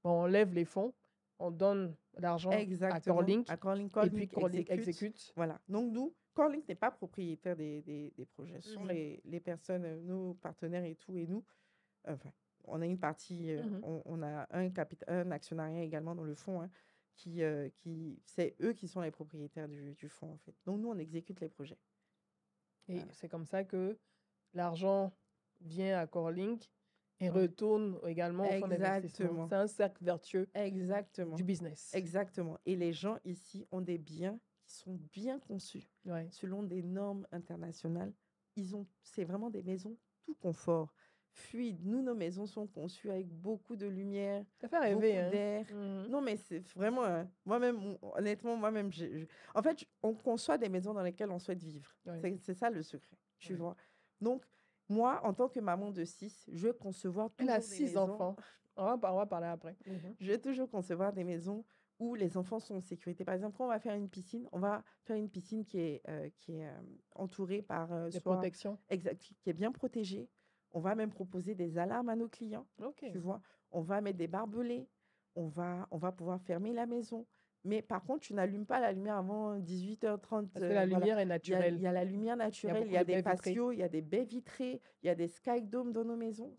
Bon, on lève les fonds, on donne l'argent à Exactement. Corelink À Corelink, et puis Corelink Corelink exécute. exécute. Voilà. Donc, nous, Corelink n'est pas propriétaire des projets. Ce sont Mhm. les personnes, nos partenaires et tout, et nous. Enfin, on a une partie, Mhm. on a un actionnariat également dans le fonds, hein, c'est eux qui sont les propriétaires du fonds, en fait. Donc, nous, on exécute les projets. Et Voilà. c'est comme ça que l'argent vient à Corelink et Ouais. retourne également au fonds d'investissement. Exactement. C'est un cercle vertueux Exactement. du business. Exactement. Et les gens ici ont des biens qui sont bien conçus Ouais. selon des normes internationales. C'est vraiment des maisons tout confort, fluides. Nous, nos maisons sont conçues avec beaucoup de lumière, Ça fait beaucoup rêver, hein? d'air. Mhm. Non, mais c'est vraiment, moi-même, honnêtement, moi-même, en fait, on conçoit des maisons dans lesquelles on souhaite vivre. Ouais. C'est ça le secret, tu Ouais. vois. Donc, moi, en tant que maman de 6, je vais concevoir Elle toujours a des 6 maisons. enfants. On va parler après. Mhm. Je vais toujours concevoir des maisons où les enfants sont en sécurité. Par exemple, quand on va faire une piscine, on va faire une piscine qui est entourée par Des soit protections. qui est bien protégée. On va même proposer des alarmes à nos clients. OK. Tu vois, on va mettre des barbelés. On va pouvoir fermer la maison. Mais par contre, tu n'allumes pas la lumière avant 18h30. Parce que la Voilà. lumière est Il y a naturelle. la lumière naturelle, il beaucoup y a de des baies vitrées. patios, il y a des baies vitrées, il y a des sky domes dans nos maisons.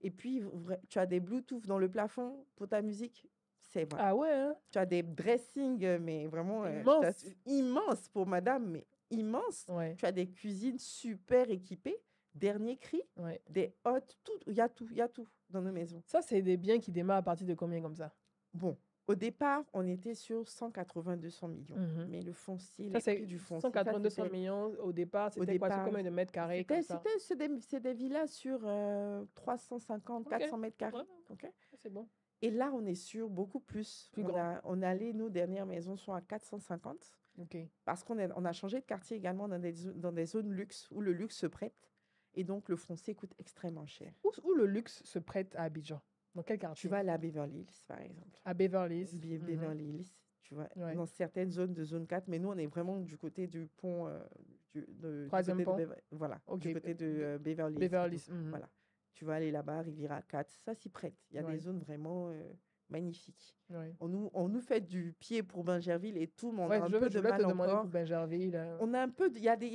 Et puis, tu as des Bluetooth dans le plafond pour ta musique. C'est voilà. Ah ouais, hein? Tu as des dressings, mais vraiment je Immense. t'assure, immenses pour madame, mais immenses. Ouais. Tu as des cuisines super équipées, dernier cri, Ouais. des hôtes, tout. Il y a tout dans nos maisons. Ça, c'est des biens qui démarrent à partir de combien comme ça? Bon, au départ, on était sur 180-200 millions. Mhm. Mais le foncier, Ça, les c'est prix du foncier, 180-200 millions au départ. C'était quoi? C'est départ, combien de mètres carrés comme ça? c'est des villas sur 350, OK. 400 mètres carrés. Ouais, OK? c'est bon. Et là, on est sur beaucoup plus. Plus grand. On est allé, nos dernières maisons sont à 450 OK. parce qu'on a changé de quartier également dans des zones luxe où le luxe se prête. Et donc, le foncier coûte extrêmement cher. Où le luxe se prête à Abidjan? Dans quel Tu quartier? vas aller à Beverly Hills, par exemple. À Beverly Hills. Mhm. Beverly Hills, tu vois, Ouais. dans certaines zones de zone 4. Mais nous, on est vraiment du côté du pont, du Troisième côté pont. voilà, OK. du côté de Beverly Hills. Beverly plutôt. Hills. Mhm. Voilà. Tu vas aller là-bas, Riviera 4, ça s'y prête. Il y a Ouais. des zones vraiment magnifiques. Ouais. On nous fait du pied pour Bingerville et tout, mais on Ouais, a un je peu de voulais te mal demander encore. pour Bingerville. On a un peu, il y a des,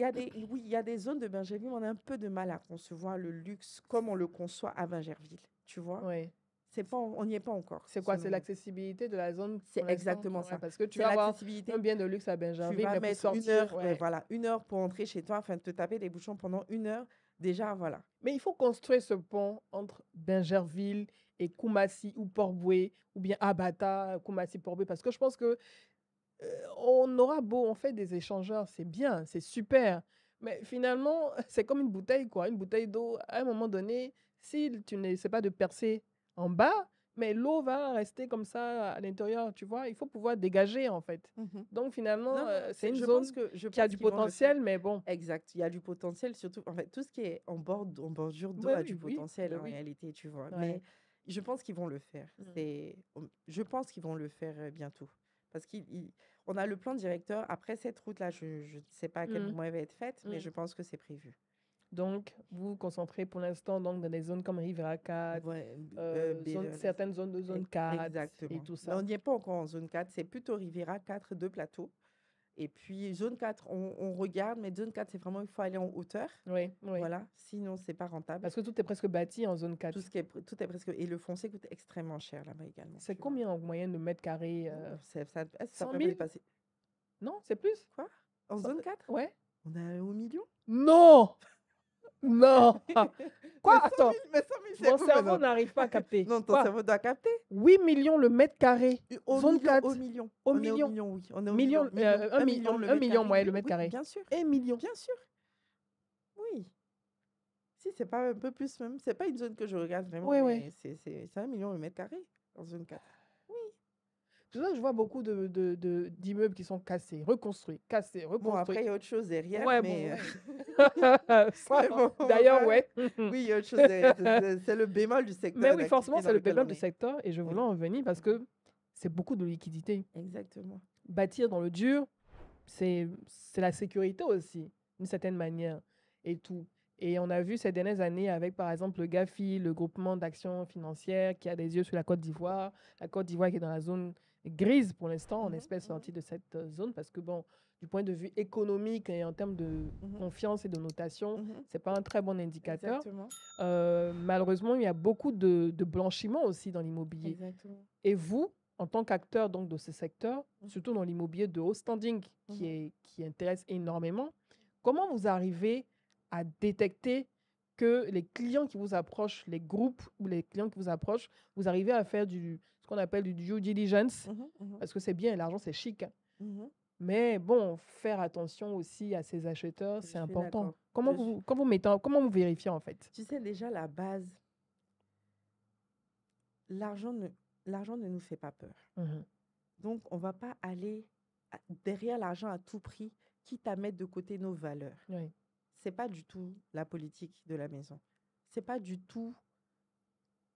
oui, il y a des zones de Bingerville, mais on a un peu de mal à concevoir le luxe comme on le conçoit à Bingerville, tu vois. Ouais. C'est pas, on n'y est pas encore. C'est quoi? selon C'est nous. l'accessibilité de la zone C'est pour l'instant? exactement Ouais, ça. parce que tu C'est vas avoir l'accessibilité. un bien de luxe à Tu Bingerville, vas mais pour mettre sortir, une heure, ouais. voilà, une heure pour entrer chez toi, afin de te taper des bouchons pendant une heure. Déjà, voilà. Mais il faut construire ce pont entre Bingerville et Koumassi ou Port-Boué, ou bien Abata, Koumassi, Port-Boué, parce que je pense que on aura beau, on fait des échangeurs, c'est bien, c'est super, mais finalement, c'est comme une bouteille, quoi. Une bouteille d'eau, à un moment donné, si tu n'essaies pas de percer en bas, mais l'eau va rester comme ça à l'intérieur, tu vois. Il faut pouvoir dégager, en fait. Donc, finalement, Non, non, c'est une je zone pense que qui a du qu'ils vont le faire. potentiel, mais bon. Exact, il y a du potentiel, surtout, en fait, tout ce qui est en bordure d'eau Ouais, a du oui, potentiel ben en oui. réalité, tu vois. Ouais. Mais je pense qu'ils vont le faire. Mm. Je pense qu'ils vont le faire bientôt. Parce qu'on a le plan directeur. Après cette route-là, je ne sais pas à quel Mm. moment elle va être faite, mais Mm. je pense que c'est prévu. Donc, vous vous concentrez pour l'instant donc, dans des zones comme Riviera 4, Ouais, certaines zones de zone 4 exactement. et tout Mais ça. on n'y est pas encore en zone 4, c'est plutôt Riviera 4, 2 plateaux. Et puis zone 4, on regarde, mais zone 4, c'est vraiment, il faut aller en hauteur. Oui, oui. Voilà, sinon, c'est pas rentable. Parce que tout est presque bâti en zone 4. Tout est presque. Et le foncier coûte extrêmement cher là-bas également. C'est tu vois. combien en moyenne de mètres carrés Ça 100 peut 000? dépasser. Non, c'est plus? Quoi? En zone 4? Ouais. On est au million? Non! Non! Quoi? Mais 100 000, Attends, mais 100 000, c'est mon combien, cerveau non? n'arrive pas à capter. Non, ton Quoi? cerveau doit capter. 8 millions le mètre carré. Au Zone million, 4. au million. Au On est million. au million, oui. On est au Million, million. un million, million, le un mètre million, carré. ouais, Oui, le mètre oui, carré. bien sûr. 1 million. Bien sûr. Oui. Si, c'est pas un peu plus même. C'est pas une zone que je regarde vraiment. Oui, mais oui. c'est 1 million le mètre carré en zone 4. Oui. C'est ça que je vois beaucoup d'immeubles qui sont cassés, reconstruits, cassés, Bon, reconstruits. après, il y a autre chose derrière. Ouais, mais, bon, ça, mais bon, d'ailleurs, ouais. ouais. Oui, il y a autre chose derrière. C'est le bémol du secteur. Mais oui, forcément, d'activité c'est dans le lequel bémol on du est. secteur et je voulais en venir parce que c'est beaucoup de liquidité. Exactement. Bâtir dans le dur, c'est la sécurité aussi, d'une certaine manière, et tout. Et on a vu ces dernières années avec, par exemple, le GAFI, le groupement d'action financière, qui a des yeux sur la Côte d'Ivoire. La Côte d'Ivoire qui est dans la zone grise pour l'instant. On espère sortir de cette zone parce que, bon, du point de vue économique et en termes de confiance et de notation, c'est pas un très bon indicateur. Exactement. Malheureusement, il y a beaucoup de blanchiment aussi dans l'immobilier. Exactement. Et vous, en tant qu'acteur donc de ce secteur, surtout dans l'immobilier de haut standing qui intéresse énormément, comment vous arrivez à détecter que les clients qui vous approchent, les groupes ou les clients qui vous approchent, vous arrivez à faire ce qu'on appelle du due diligence, parce que c'est bien, l'argent c'est chic, hein. Mais bon, faire attention aussi à ces acheteurs, c'est important. Comment vous vérifiez en fait? Tu sais, déjà, la base, l'argent ne nous fait pas peur. Donc, on ne va pas aller derrière l'argent à tout prix, quitte à mettre de côté nos valeurs. Oui. Ce n'est pas du tout la politique de la maison. C'est pas du tout,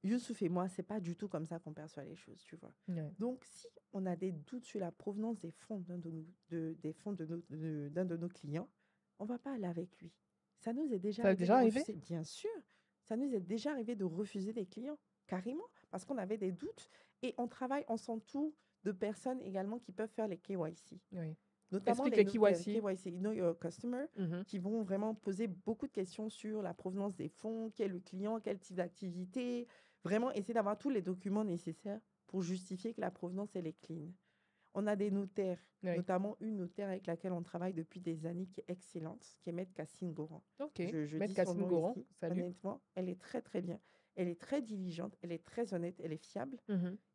Youssouf et moi, c'est pas du tout comme ça qu'on perçoit les choses, tu vois. Oui. Donc, si on a des doutes sur la provenance des fonds d'un de nos clients, on ne va pas aller avec lui. Ça nous est déjà arrivé? Bien sûr. Ça nous est déjà arrivé de refuser des clients, carrément, parce qu'on avait des doutes. Et on travaille, on s'entoure de personnes également qui peuvent faire les KYC. Oui. Notamment Explique les KYC, Know Your Customer, qui vont vraiment poser beaucoup de questions sur la provenance des fonds, qui est le client, quel type d'activité. Vraiment essayer d'avoir tous les documents nécessaires pour justifier que la provenance, elle est clean. On a des notaires, notamment une notaire avec laquelle on travaille depuis des années qui est excellente, qui est Maître Cassine Goran. Ok, Je Maître dis son Cassine nom Goran, ici. salut. Honnêtement, elle est très, très bien. Elle est très diligente, elle est très honnête, elle est fiable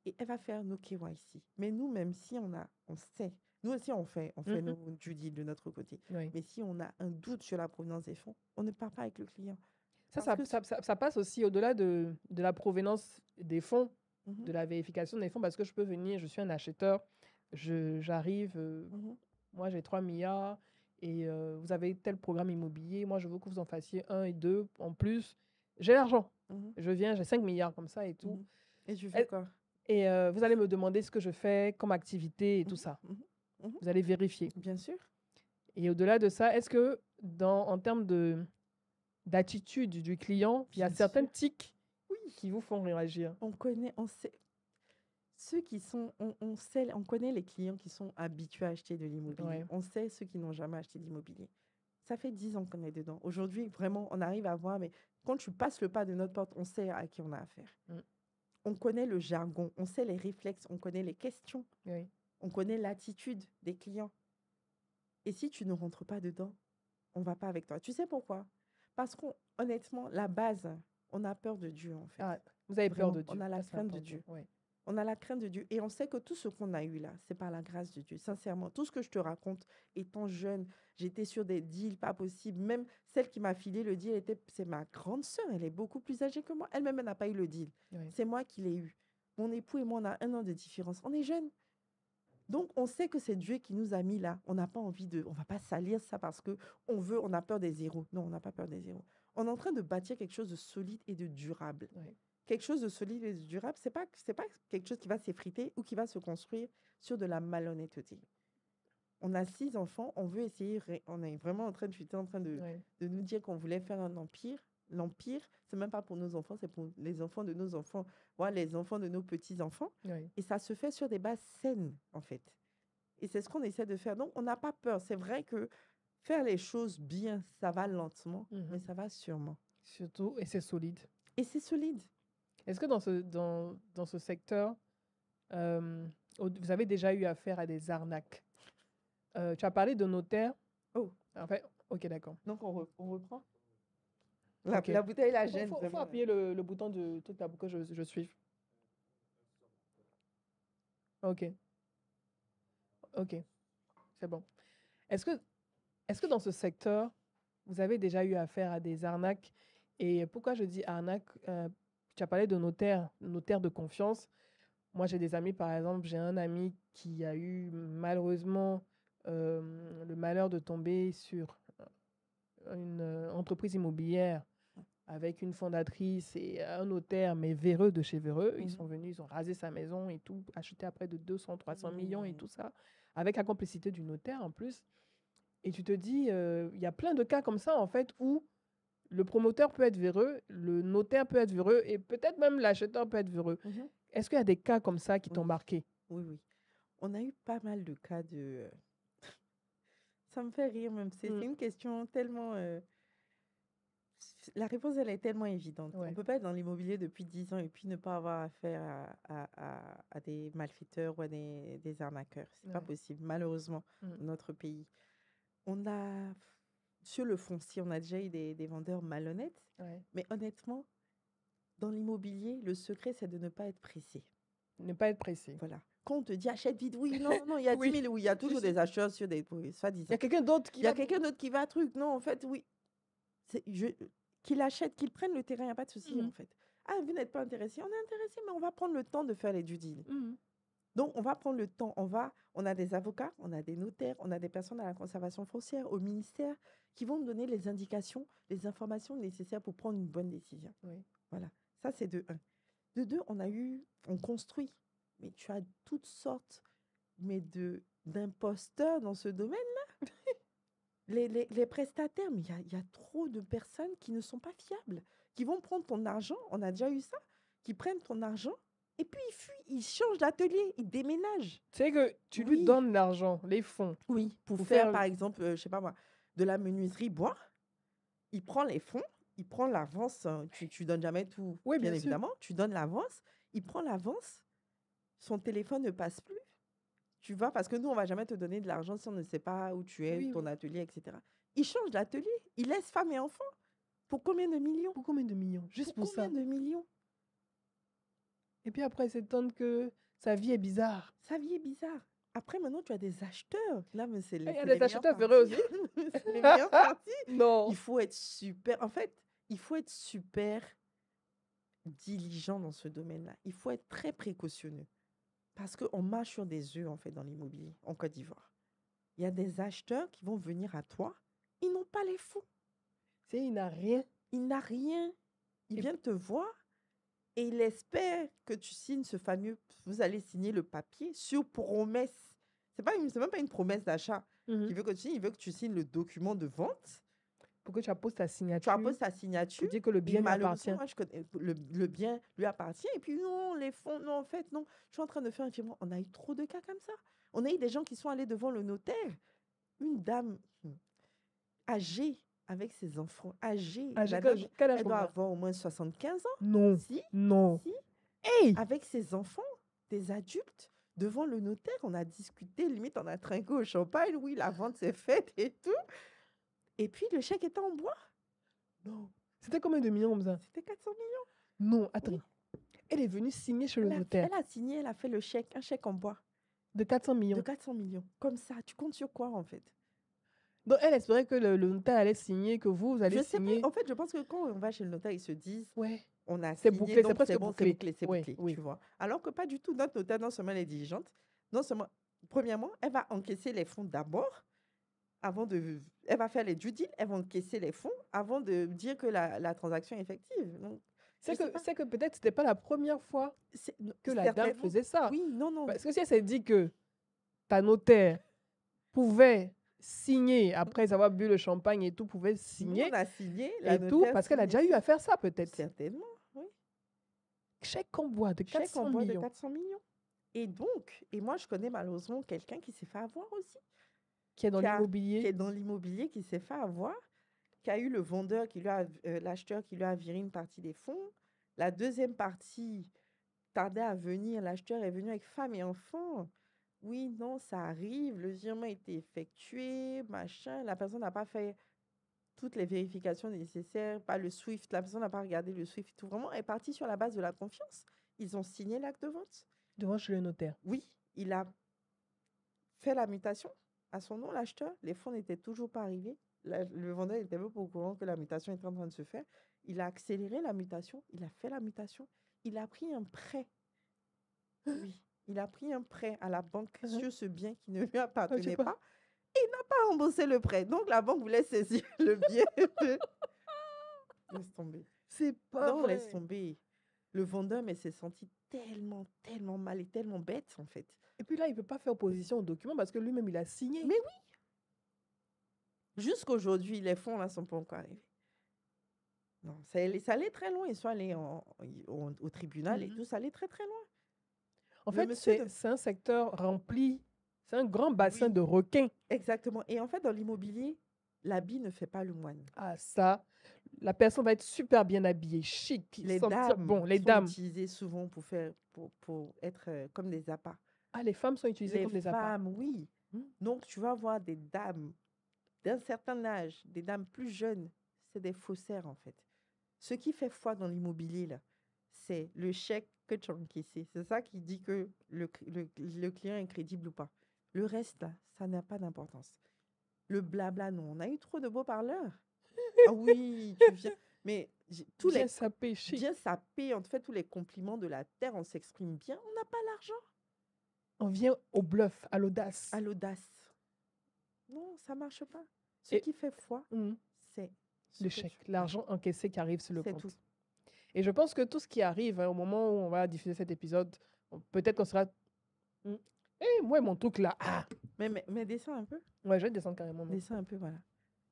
et elle va faire nos KYC. Mais nous, même si on sait, nous aussi on fait nos due deal de notre côté. Oui. Mais si on a un doute sur la provenance des fonds, on ne part pas avec le client. Ça passe aussi au-delà de la provenance des fonds, de la vérification des fonds, parce que je peux venir, je suis un acheteur, j'arrive, moi j'ai 3 milliards et vous avez tel programme immobilier, moi je veux que vous en fassiez 1 et 2 en plus. J'ai l'argent, je viens, j'ai 5 milliards comme ça et tout. Et tu fais quoi? Et vous allez me demander ce que je fais comme activité et tout ça. Vous allez vérifier. Bien sûr. Et au-delà de ça, est-ce que en termes d'attitude du client, il y a certains tics qui vous font réagir? On sait. Ceux qui sont, on connaît les clients qui sont habitués à acheter de l'immobilier. On sait ceux qui n'ont jamais acheté d'immobilier. Ça fait 10 ans qu'on est dedans. Aujourd'hui, vraiment, on arrive à voir, mais quand tu passes le pas de notre porte, on sait à qui on a affaire. On connaît le jargon, on sait les réflexes, on connaît les questions, on connaît l'attitude des clients. Et si tu ne rentres pas dedans, on ne va pas avec toi. Tu sais pourquoi? Parce qu'honnêtement, la base, on a peur de Dieu, en fait. Ah, vous avez peur de Dieu. On a la crainte de Dieu. On a la crainte de Dieu. Et on sait que tout ce qu'on a eu là, c'est par la grâce de Dieu. Sincèrement, tout ce que je te raconte, étant jeune, j'étais sur des deals pas possibles. Même celle qui m'a filé le deal, c'est ma grande sœur. Elle est beaucoup plus âgée que moi. Elle-même, elle n'a pas eu le deal. C'est moi qui l'ai eu. Mon époux et moi, on a 1 an de différence. On est jeunes. Donc, on sait que c'est Dieu qui nous a mis là. On n'a pas envie on va pas salir ça parce que on a peur des zéros. Non, on n'a pas peur des zéros. On est en train de bâtir quelque chose de solide et de durable. Quelque chose de solide et de durable, c'est pas quelque chose qui va s'effriter ou qui va se construire sur de la malhonnêteté. On a 6 enfants, on veut essayer, on est vraiment en train de nous dire qu'on voulait faire un empire. L'empire, c'est même pas pour nos enfants, c'est pour les enfants de nos enfants, voilà, les enfants de nos petits-enfants. Et ça se fait sur des bases saines, en fait. Et c'est ce qu'on essaie de faire. Donc, on n'a pas peur. C'est vrai que faire les choses bien, ça va lentement, mais ça va sûrement. Surtout, et c'est solide. Et c'est solide. Est-ce que dans ce secteur, vous avez déjà eu affaire à des arnaques? Tu as parlé de notaire. Oh. En fait, ok, d'accord. Donc, on reprend. La bouteille, la gêne. Il faut appuyer le bouton de truc là pour que je suive. Ok. Ok. C'est bon. Est-ce que dans ce secteur, vous avez déjà eu affaire à des arnaques? Et pourquoi je dis arnaque? Tu as parlé de notaire de confiance. Moi, j'ai des amis, par exemple, j'ai un ami qui a eu malheureusement le malheur de tomber sur une entreprise immobilière avec une fondatrice et un notaire, mais véreux de chez véreux. Ils Mhm. sont venus, ils ont rasé sa maison et tout, acheté à près de 200, 300 millions et Mhm. tout ça, avec la complicité du notaire en plus. Et tu te dis, il y a plein de cas comme ça, en fait, où le promoteur peut être véreux, le notaire peut être véreux et peut-être même l'acheteur peut être véreux. Mhm. Est-ce qu'il y a des cas comme ça qui t'ont Oui, marqué? oui, oui. On a eu pas mal de cas de... Ça me fait rire même. C'est Mm. une question tellement... La réponse, elle est tellement évidente. On ne Ouais. peut pas être dans l'immobilier depuis 10 ans et puis ne pas avoir affaire à des malfaiteurs ou à des arnaqueurs. C'est pas Ouais. possible, malheureusement, Mm. dans notre pays. On a, sur le foncier, on a déjà eu des vendeurs malhonnêtes. Ouais. Mais honnêtement, dans l'immobilier, le secret, c'est de ne pas être pressé. Ne pas être pressé. Voilà. Quand on te dit achète vite, oui, non, non, il y a 10 Oui. 000, oui, il y a toujours Si. des acheteurs sur des... Oui, Il y soi-disant. a quelqu'un d'autre qui Il y a va... quelqu'un d'autre qui va truc. Non, en fait, oui. Qu'il achète, qu'il prenne le terrain, il n'y a pas de souci, Mhm. en fait. Ah, vous n'êtes pas intéressé. On est intéressé, mais on va prendre le temps de faire les due deals. Mhm. Donc, on va prendre le temps. On a des avocats, on a des notaires, on a des personnes à la conservation foncière, au ministère, qui vont nous donner les indications, les informations nécessaires pour prendre une bonne décision. Oui. Voilà. Ça, c'est de un. De deux, on construit. Mais tu as toutes sortes d'imposteurs dans ce domaine-là. Les prestataires, mais il y a trop de personnes qui ne sont pas fiables, qui vont prendre ton argent, on a déjà eu ça, qui prennent ton argent, et puis ils fuient, ils changent d'atelier, ils déménagent. Tu sais que tu lui Oui. donnes l'argent, les fonds. Oui, pour Pour faire, faire- par exemple, je sais pas moi, de la menuiserie bois, il prend les fonds, il prend l'avance, tu donnes jamais tout, Oui, bien bien sûr. évidemment, tu donnes l'avance, il prend l'avance, son téléphone ne passe plus, tu vois, parce que nous, on va jamais te donner de l'argent si on ne sait pas où tu es, Oui, ton oui. atelier, etc. Il change d'atelier, il laisse femme et enfants. Pour combien de millions? Pour combien de millions? Juste pour ça. Combien de millions? Et puis après, s'étonne que sa vie est bizarre. Sa vie est bizarre. Après, maintenant, tu as des acheteurs. Là, mais c'est Il y a c'est des les meilleures acheteurs véreux aussi. parties. C'est les meilleures parties. Non. Il faut être super... En fait, il faut être super diligent dans ce domaine-là. Il faut être très précautionneux. Parce qu'on marche sur des œufs, en fait, dans l'immobilier, en Côte d'Ivoire. Il y a des acheteurs qui vont venir à toi. Ils n'ont pas les fonds. C'est, il n'a rien. Il n'a rien. Il Et- vient te voir et il espère que tu signes ce fameux... Vous allez signer le papier sur promesse. C'est même pas une promesse d'achat. Mhm. Il veut que tu signes, il veut que tu signes le document de vente. Pour que tu apposes ta Tu signature. apposes ta signature. Pour dire que le Et bien lui appartient. malheureusement, moi, je connais, le bien lui appartient. Et puis, non, les fonds, non, en fait, non. Je suis en train de faire un virement. On a eu trop de cas comme ça. On a eu des gens qui sont allés devant le notaire. Une dame âgée, avec ses enfants, âgée. Ah, La dame, quel âge elle doit combien? avoir au moins 75 ans. Non. Si, Non. si. Hey! Avec ses enfants, des adultes, devant le notaire, on a discuté, limite, on a trinqué au champagne. Oui, la vente s'est faite et tout. Et puis, le chèque était en bois. Non. C'était combien de millions comme ça? C'était 400 millions. Non, attends. Oui. Elle est venue signer chez le Elle a, notaire elle a signé, elle a fait le chèque, un chèque en bois de 400 de millions. 400 millions. Comme ça, tu comptes sur quoi en fait? Donc, elle espérait que le notaire allait signer, que vous allez Je sais signer. pas. En fait, je pense que quand on va chez le notaire, ils se disent, Ouais. on a C'est signé, bouclé, c'est donc presque c'est bon, bouclé. c'est Oui, bouclé, oui. tu vois. Alors que pas du tout. Notre notaire, non seulement elle est diligente, non seulement, premièrement, elle va encaisser les fonds d'abord, elle va faire les due deals, elle va encaisser les fonds avant de dire que la transaction est effective. Donc, je sais pas. C'est que peut-être c'était pas la première fois que la dame Certainement. faisait ça. Oui, non, non. Parce que si elle s'est dit que ta notaire pouvait signer après avoir bu le champagne et tout, pouvait Nous, signer on a signé, et tout, parce qu'elle a déjà eu à faire ça peut-être. Certainement, oui. Chèque en bois de Chèque 400 en bois de millions. 400 millions. Et donc, et moi, je connais malheureusement quelqu'un qui s'est fait avoir aussi. Qui est dans Qui est l'immobilier. dans l'immobilier, qui s'est fait avoir, qui a eu le vendeur, l'acheteur qui lui a viré une partie des fonds. La deuxième partie tardait à venir. L'acheteur est venu avec femme et enfant. Oui, non, ça arrive. Le virement a été effectué, machin. La personne n'a pas fait toutes les vérifications nécessaires, pas le SWIFT. La personne n'a pas regardé le SWIFT. Tout vraiment est parti sur la base de la confiance. Ils ont signé l'acte de vente. Devant chez le notaire. Oui, il a fait la mutation à son nom, l'acheteur. Les fonds n'étaient toujours pas arrivés. Le vendeur n'était même pas au courant que la mutation était en train de se faire. Il a accéléré la mutation. Il a fait la mutation. Il a pris un prêt. Oui, il a pris un prêt à la banque sur ce bien qui ne lui appartenait pas. Et il n'a pas remboursé le prêt. Donc, la banque voulait saisir le bien. Laisse tomber. C'est pas Non, laisse vrai. tomber. Le vendeur, mais s'est senti tellement, tellement mal et tellement bête, en fait. Et puis là, il ne peut pas faire opposition au document parce que lui-même, il a signé. Mais oui, jusqu'aujourd'hui, les fonds, là, sont pas encore arrivés. Non, ça allait très loin. Ils sont allés au tribunal et Mhm. tout, ça allait très, très loin. En Le fait, monsieur de... c'est un secteur rempli, c'est un grand bassin Oui, de requins. exactement. Et en fait, dans l'immobilier, l'habit ne fait pas le moine. Ah, ça, la personne va être super bien habillée, chic, Les sentir dames bon. Les sont dames. utilisées souvent pour être comme des appâts. Ah, les femmes sont utilisées Les comme des appâts. femmes, oui. Hmm. Donc, tu vas voir des dames d'un certain âge, des dames plus jeunes, c'est des faussaires, en fait. Ce qui fait foi dans l'immobilier, là, c'est le chèque que tu as encaissé. C'est ça qui dit que le client est crédible ou pas. Le reste, là, ça n'a pas d'importance. Le blabla, non. On a eu trop de beaux parleurs. Ah oui, tu viens. Mais tous Bien les sapé, chic. bien sapés, en fait, tous les compliments de la terre, on s'exprime bien. On n'a pas l'argent. On vient au bluff, à l'audace. À l'audace. Non, ça marche pas. Ce Et qui fait foi, hmm, c'est le ce que chèque, tu... l'argent encaissé qui arrive sur le C'est compte. tout. Et je pense que tout ce qui arrive au moment où on va diffuser cet épisode, peut-être qu'on sera. Moi, mon truc là. Ah, Mais descends un peu. ouais, je vais descendre carrément. Descends un peu, voilà.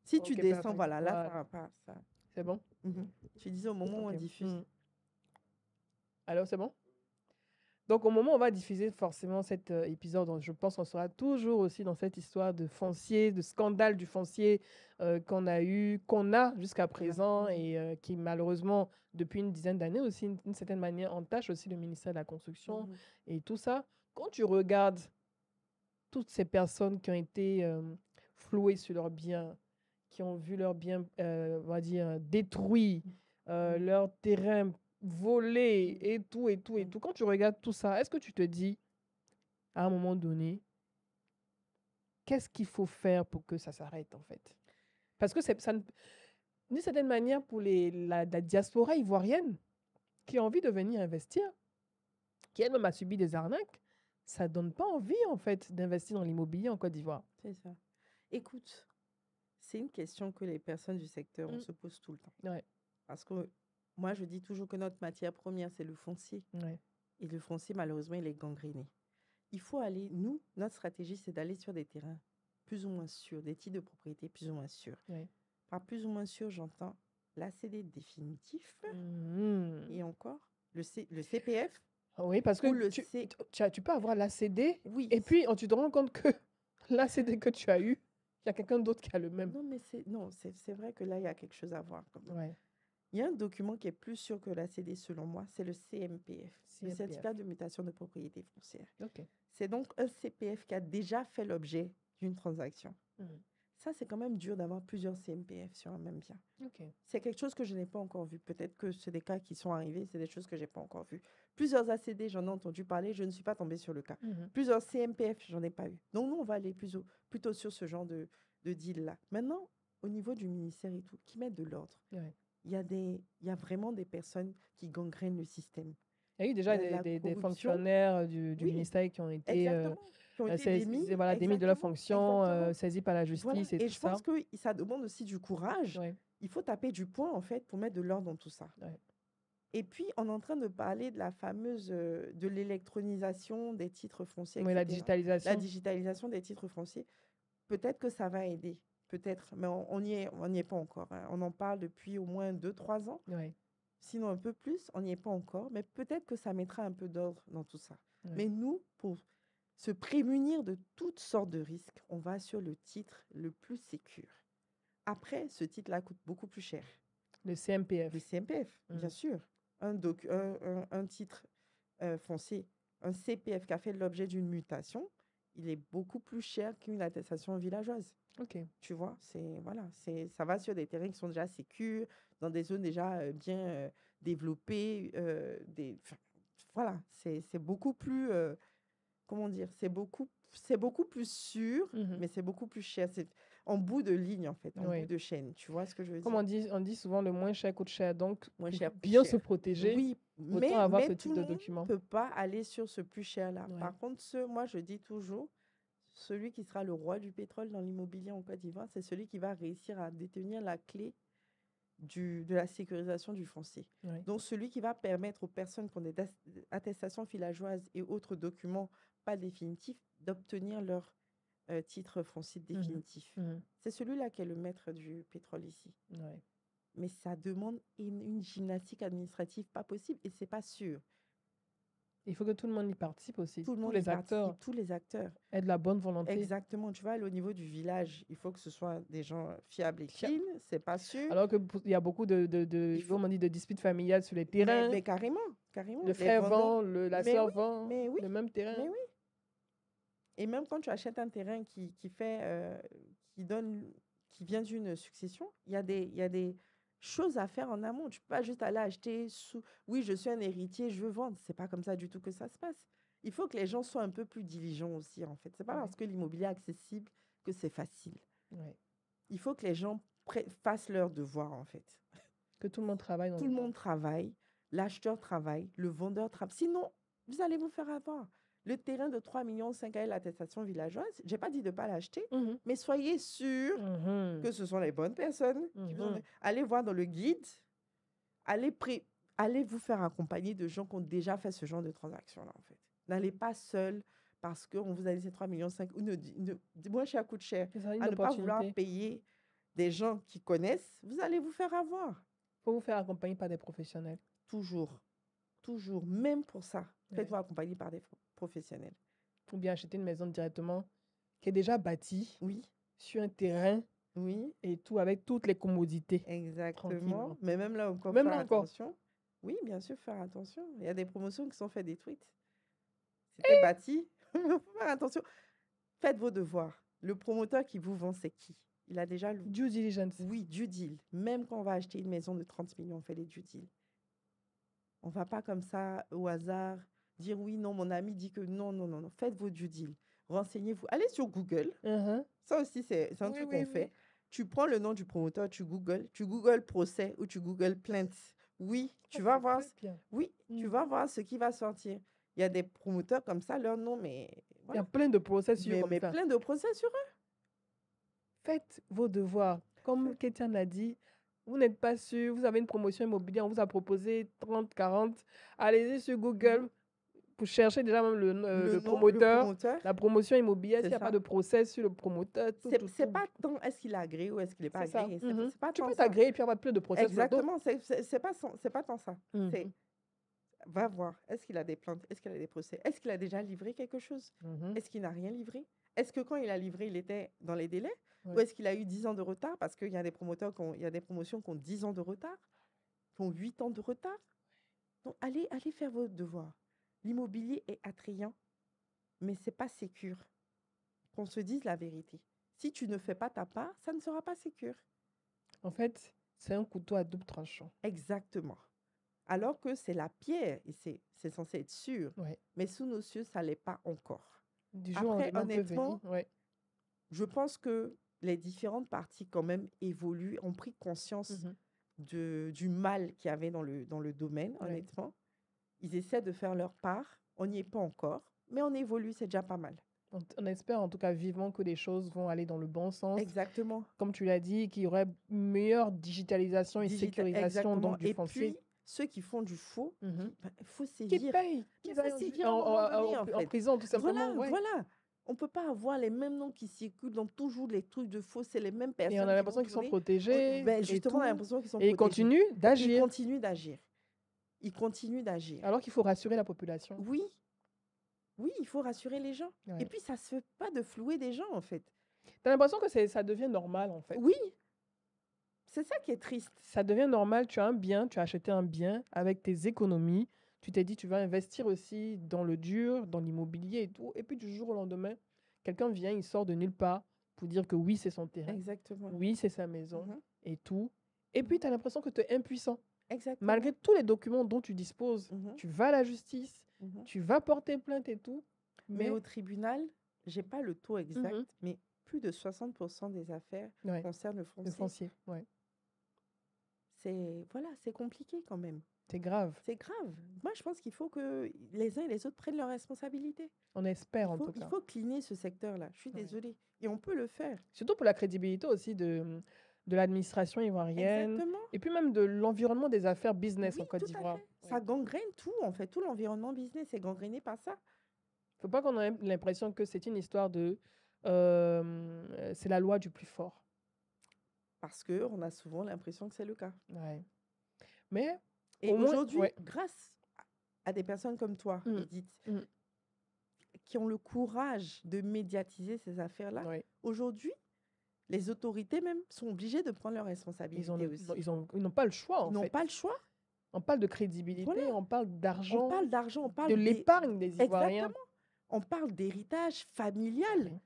Si tu Ok, descends, parfait. voilà, là, ça Voilà. va pas. Ça... C'est bon? Tu disais au moment où on Ok. diffuse. Alors, c'est bon? Donc, au moment où on va diffuser forcément cet épisode, je pense qu'on sera toujours aussi dans cette histoire de foncier, de scandale du foncier qu'on a jusqu'à présent et qui malheureusement, depuis une dizaine d'années aussi, d'une certaine manière, entache aussi le ministère de la Construction et tout ça. Quand tu regardes toutes ces personnes qui ont été flouées sur leurs biens, qui ont vu leurs biens, on va dire, détruits, leur terrain volé et tout, et tout, et tout. Quand tu regardes tout ça, est-ce que tu te dis, à un moment donné, qu'est-ce qu'il faut faire pour que ça s'arrête, en fait? Parce que d'une certaine manière, pour la diaspora ivoirienne qui a envie de venir investir, qui elle-même a subi des arnaques, ça donne pas envie, en fait, d'investir dans l'immobilier en Côte d'Ivoire. C'est ça. Écoute, c'est une question que les personnes du secteur, on se pose tout le temps. Ouais. Parce que moi, je dis toujours que notre matière première, c'est le foncier. Ouais. Et le foncier, malheureusement, il est gangréné. Il faut aller, nous, notre stratégie, c'est d'aller sur des terrains plus ou moins sûrs, des titres de propriété plus ou moins sûrs. Ouais. Par plus ou moins sûr, j'entends l'ACD définitif et encore le CPF. Oui, parce que Ou le tu peux avoir l'ACD Oui. et puis tu te rends compte que l'ACD que tu as eu, il y a quelqu'un d'autre qui a le même. Non, mais c'est vrai que là, il y a quelque chose à voir. Ouais. Il y a un document qui est plus sûr que l'ACD, selon moi, c'est le CMPF, le certificat de mutation de propriété foncière. Okay. C'est donc un CPF qui a déjà fait l'objet d'une transaction. Ça, c'est quand même dur d'avoir plusieurs CMPF sur un même bien. Okay. C'est quelque chose que je n'ai pas encore vu. Peut-être que c'est des cas qui sont arrivés, c'est des choses que je n'ai pas encore vues. Plusieurs ACD, j'en ai entendu parler, je ne suis pas tombée sur le cas. Plusieurs CMPF, j'en ai pas eu. Donc, nous, on va aller plutôt sur ce genre de deal-là. Maintenant, au niveau du ministère et tout, qui mettent de l'ordre. Ouais. Il y a vraiment des personnes qui gangrènent le système. Il y a eu déjà des fonctionnaires du ministère qui ont été, démis de leur fonction, saisis par la justice et tout ça. Je pense que ça demande aussi du courage. Ouais. Il faut taper du poing, en fait, pour mettre de l'ordre dans tout ça. Ouais. Et puis, on est en train de parler de la fameuse, de l'électronisation des titres fonciers, Oui, etc. la digitalisation. La digitalisation des titres fonciers. Peut-être que ça va aider. Peut-être, mais on n'y est pas encore. Hein. On en parle depuis au moins 2-3 ans. Ouais. Sinon un peu plus, on n'y est pas encore. Mais peut-être que ça mettra un peu d'ordre dans tout ça. Ouais. Mais nous, pour se prémunir de toutes sortes de risques, on va sur le titre le plus sécure. Après, ce titre-là coûte beaucoup plus cher. Le CMPF. Le CMPF, bien sûr. Un titre foncier, un CPF qui a fait l'objet d'une mutation, il est beaucoup plus cher qu'une attestation villageoise. Ok. Tu vois, ça va sur des terrains qui sont déjà sécures, dans des zones déjà bien développées. Voilà, c'est beaucoup plus, comment dire, c'est beaucoup plus sûr, mais c'est beaucoup plus cher. C'est en bout de ligne, en fait, en bout de chaîne. Tu vois ce que je veux dire? Comme on dit souvent, le moins cher coûte cher. Donc, moins cher, bien se protéger, oui, autant avoir ce mais type de document. tout le monde ne peut pas aller sur ce plus cher-là. Ouais. Par contre, moi, je dis toujours, celui qui sera le roi du pétrole dans l'immobilier en Côte d'Ivoire, c'est celui qui va réussir à détenir la clé de la sécurisation du foncier. Oui. Donc, celui qui va permettre aux personnes qui ont des attestations villageoises et autres documents pas définitifs d'obtenir leur titre foncier Mhm. définitif. Mhm. C'est celui-là qui est le maître du pétrole ici. Ouais. Mais ça demande une gymnastique administrative pas possible et c'est pas sûr. Il faut que tout le monde y participe aussi. Tout le Tous monde y les acteurs participe, tous les acteurs. aient de la bonne volonté. Exactement. Tu vois, au niveau du village, il faut que ce soit des gens fiables et Fiable. clean. C'est pas sûr. Alors qu'il y a beaucoup Il faut- comment on dit, de disputes familiales sur les terrains. Mais carrément, carrément. Le Les frère vendeurs. vend, la Mais sœur oui, vend mais oui, le même terrain. mais oui. Et même quand tu achètes un terrain qui vient d'une succession, il y a des choses à faire en amont. Tu peux pas juste aller acheter oui, je suis un héritier, je veux vendre. C'est pas comme ça du tout que ça se passe. Il faut que les gens soient un peu plus diligents aussi, en fait. C'est pas Ouais. parce que l'immobilier est accessible que c'est facile. Ouais. Il faut que les gens fassent leur devoir, en fait. Que tout le monde travaille dans Tout le monde travaille, l'acheteur travaille, le vendeur travaille. Sinon, vous allez vous faire avoir. Le terrain de 3,5 millions avec l'attestation villageoise, je n'ai pas dit de ne pas l'acheter, Mhm. mais soyez sûr Mhm. que ce sont les bonnes personnes qui vous Mhm. Allez voir dans le guide, allez vous faire accompagner de gens qui ont déjà fait ce genre de transaction-là, en fait. N'allez pas seul parce qu'on vous a dit c'est 3,5 millions ou moins cher coûte cher. C'est ça, une À ne pas vouloir opportunité. payer des gens qui connaissent, vous allez vous faire avoir. Il faut vous faire accompagner par des professionnels. Toujours. Toujours. Même pour ça, Ouais. faites-vous accompagner par des professionnels. Ou bien acheter une maison directement qui est déjà bâtie Oui, sur un terrain oui, et tout avec toutes les commodités. exactement. Tranquillement. Mais même là encore, Même faire là encore. attention. Oui, bien sûr, faire attention. Il y a des promotions qui sont faites détruites. C'était bâti. Il faut faire attention. Faites vos devoirs. Le promoteur qui vous vend, c'est qui? Il a déjà le... Due diligence. Oui, due deal. Même quand on va acheter une maison de 30 millions, on fait les due deal. On ne va pas comme ça, au hasard, dire oui, non, mon ami dit que non, non, non, non. Faites vos due deal. Renseignez-vous. Allez sur Google. Mhm. Ça aussi, c'est un Oui, truc oui, qu'on fait. Tu prends le nom du promoteur, tu Google procès ou tu Google plainte. Oui, tu vas C'est voir. très bien. Oui, tu vas voir ce qui va sortir. Il y a des promoteurs comme ça, leur nom, mais Il y a voilà. plein de processus comme Mais ça. plein de procès sur eux. Faites vos devoirs. Comme Kétiane l'a dit, vous n'êtes pas sûr, vous avez une promotion immobilière, on vous a proposé 30, 40. Allez-y sur Google pour chercher déjà même le Le promoteur, promoteur, la promotion immobilière, c'est s'il n'y a pas ça. de procès sur le promoteur. C'est pas tant est-ce qu'il est agréé ou est-ce qu'il n'est pas C'est ça. agréé. Mhm. C'est pas Tu tant peux ça. t'agréer et puis avoir plein de procès sur le dos. Exactement, c'est pas tant ça. Mhm. C'est va voir, est-ce qu'il a des plaintes, est-ce qu'il a des procès, est-ce qu'il a déjà livré quelque chose, Mhm. est-ce qu'il n'a rien livré, est-ce que quand il a livré, il était dans les délais, ou Ouais. est-ce qu'il a eu 10 ans de retard, parce qu'il y a des il y a des promotions qui ont 10 ans de retard, qui ont 8 ans de retard. Donc allez faire vos devoirs. L'immobilier est attrayant, mais c'est pas sécure. Qu'on se dise la vérité. Si tu ne fais pas ta part, ça ne sera pas sécure. En fait, c'est un couteau à double tranchant. Exactement. Alors que c'est la pierre, et c'est censé être sûr. Ouais. Mais sous nos cieux, ça ne l'est pas encore. Du jour au Après, lendemain, on peut honnêtement, venir. Ouais. je pense que les différentes parties quand même évoluent, ont pris conscience Mhm. du mal qu'il y avait dans le domaine, Ouais. honnêtement. Ils essaient de faire leur part. On n'y est pas encore, mais on évolue, c'est déjà pas mal. On espère en tout cas vivement que les choses vont aller dans le bon sens. Exactement. Comme tu l'as dit, qu'il y aurait une meilleure digitalisation et sécurisation Exactement. donc, du Et foncier. puis, ceux qui font du faux, Mhm. il faut Qui sévir. paye, Mais qui faut va en, sévir à un moment donné, en en fait. prison tout simplement. Voilà, Ouais. voilà. On ne peut pas avoir les mêmes noms qui circulent dans toujours les trucs de faux. C'est les mêmes personnes. Et on a l'impression qu'ils sont protégés. Justement, on a et tout. l'impression qu'ils sont Et ils protégés. continuent Ils d'agir. continuent d'agir. Ils continuent d'agir. Alors qu'il faut rassurer la population. Oui. Oui, il faut rassurer les gens. Ouais. Et puis, ça ne se fait pas de flouer des gens, en fait. Tu as l'impression que ça devient normal en fait. Oui. C'est ça qui est triste. Ça devient normal. Tu as un bien, tu as acheté un bien avec tes économies. Tu t'es dit, tu vas investir aussi dans le dur, dans l'immobilier et tout. Et puis du jour au lendemain, quelqu'un vient, il sort de nulle part pour dire que oui, c'est son terrain. Exactement. Oui, c'est sa maison Mhm. et tout. Et puis, tu as l'impression que tu es impuissant. Exactement. Malgré tous les documents dont tu disposes, Mhm. tu vas à la justice, Mhm. tu vas porter plainte et tout. Mais au tribunal, je n'ai pas le taux exact, Mhm. mais plus de 60% des affaires Ouais, concernent le le foncier. foncier, ouais. C'est compliqué quand même. C'est grave. C'est grave. Moi, je pense qu'il faut que les uns et les autres prennent leurs responsabilités. On espère en tout Il cas. faut cleaner ce secteur-là. Je suis Ouais. désolée. Et on peut le faire. Surtout pour la crédibilité aussi de de l'administration ivoirienne, Exactement. et puis même de l'environnement des affaires business en Oui, Côte tout à d'Ivoire. fait. Ça gangrène tout, en fait. Tout l'environnement business est gangréné par ça. Faut pas qu'on ait l'impression que c'est une histoire de... c'est la loi du plus fort. Parce qu'on a souvent l'impression que c'est le cas. Ouais. Mais Et au moins, aujourd'hui, ouais. grâce à des personnes comme toi, Mm. Edith, Mm. qui ont le courage de médiatiser ces affaires-là, Ouais. aujourd'hui, les autorités même sont obligées de prendre leurs Ils responsabilités aussi. ils n'ont pas le choix, en Ils n'ont fait. pas le choix. On parle de crédibilité, Voilà. on parle On d'argent, parle d'argent, on de parle l'épargne des Ivoiriens. Exactement. On parle d'héritage familial. Ouais.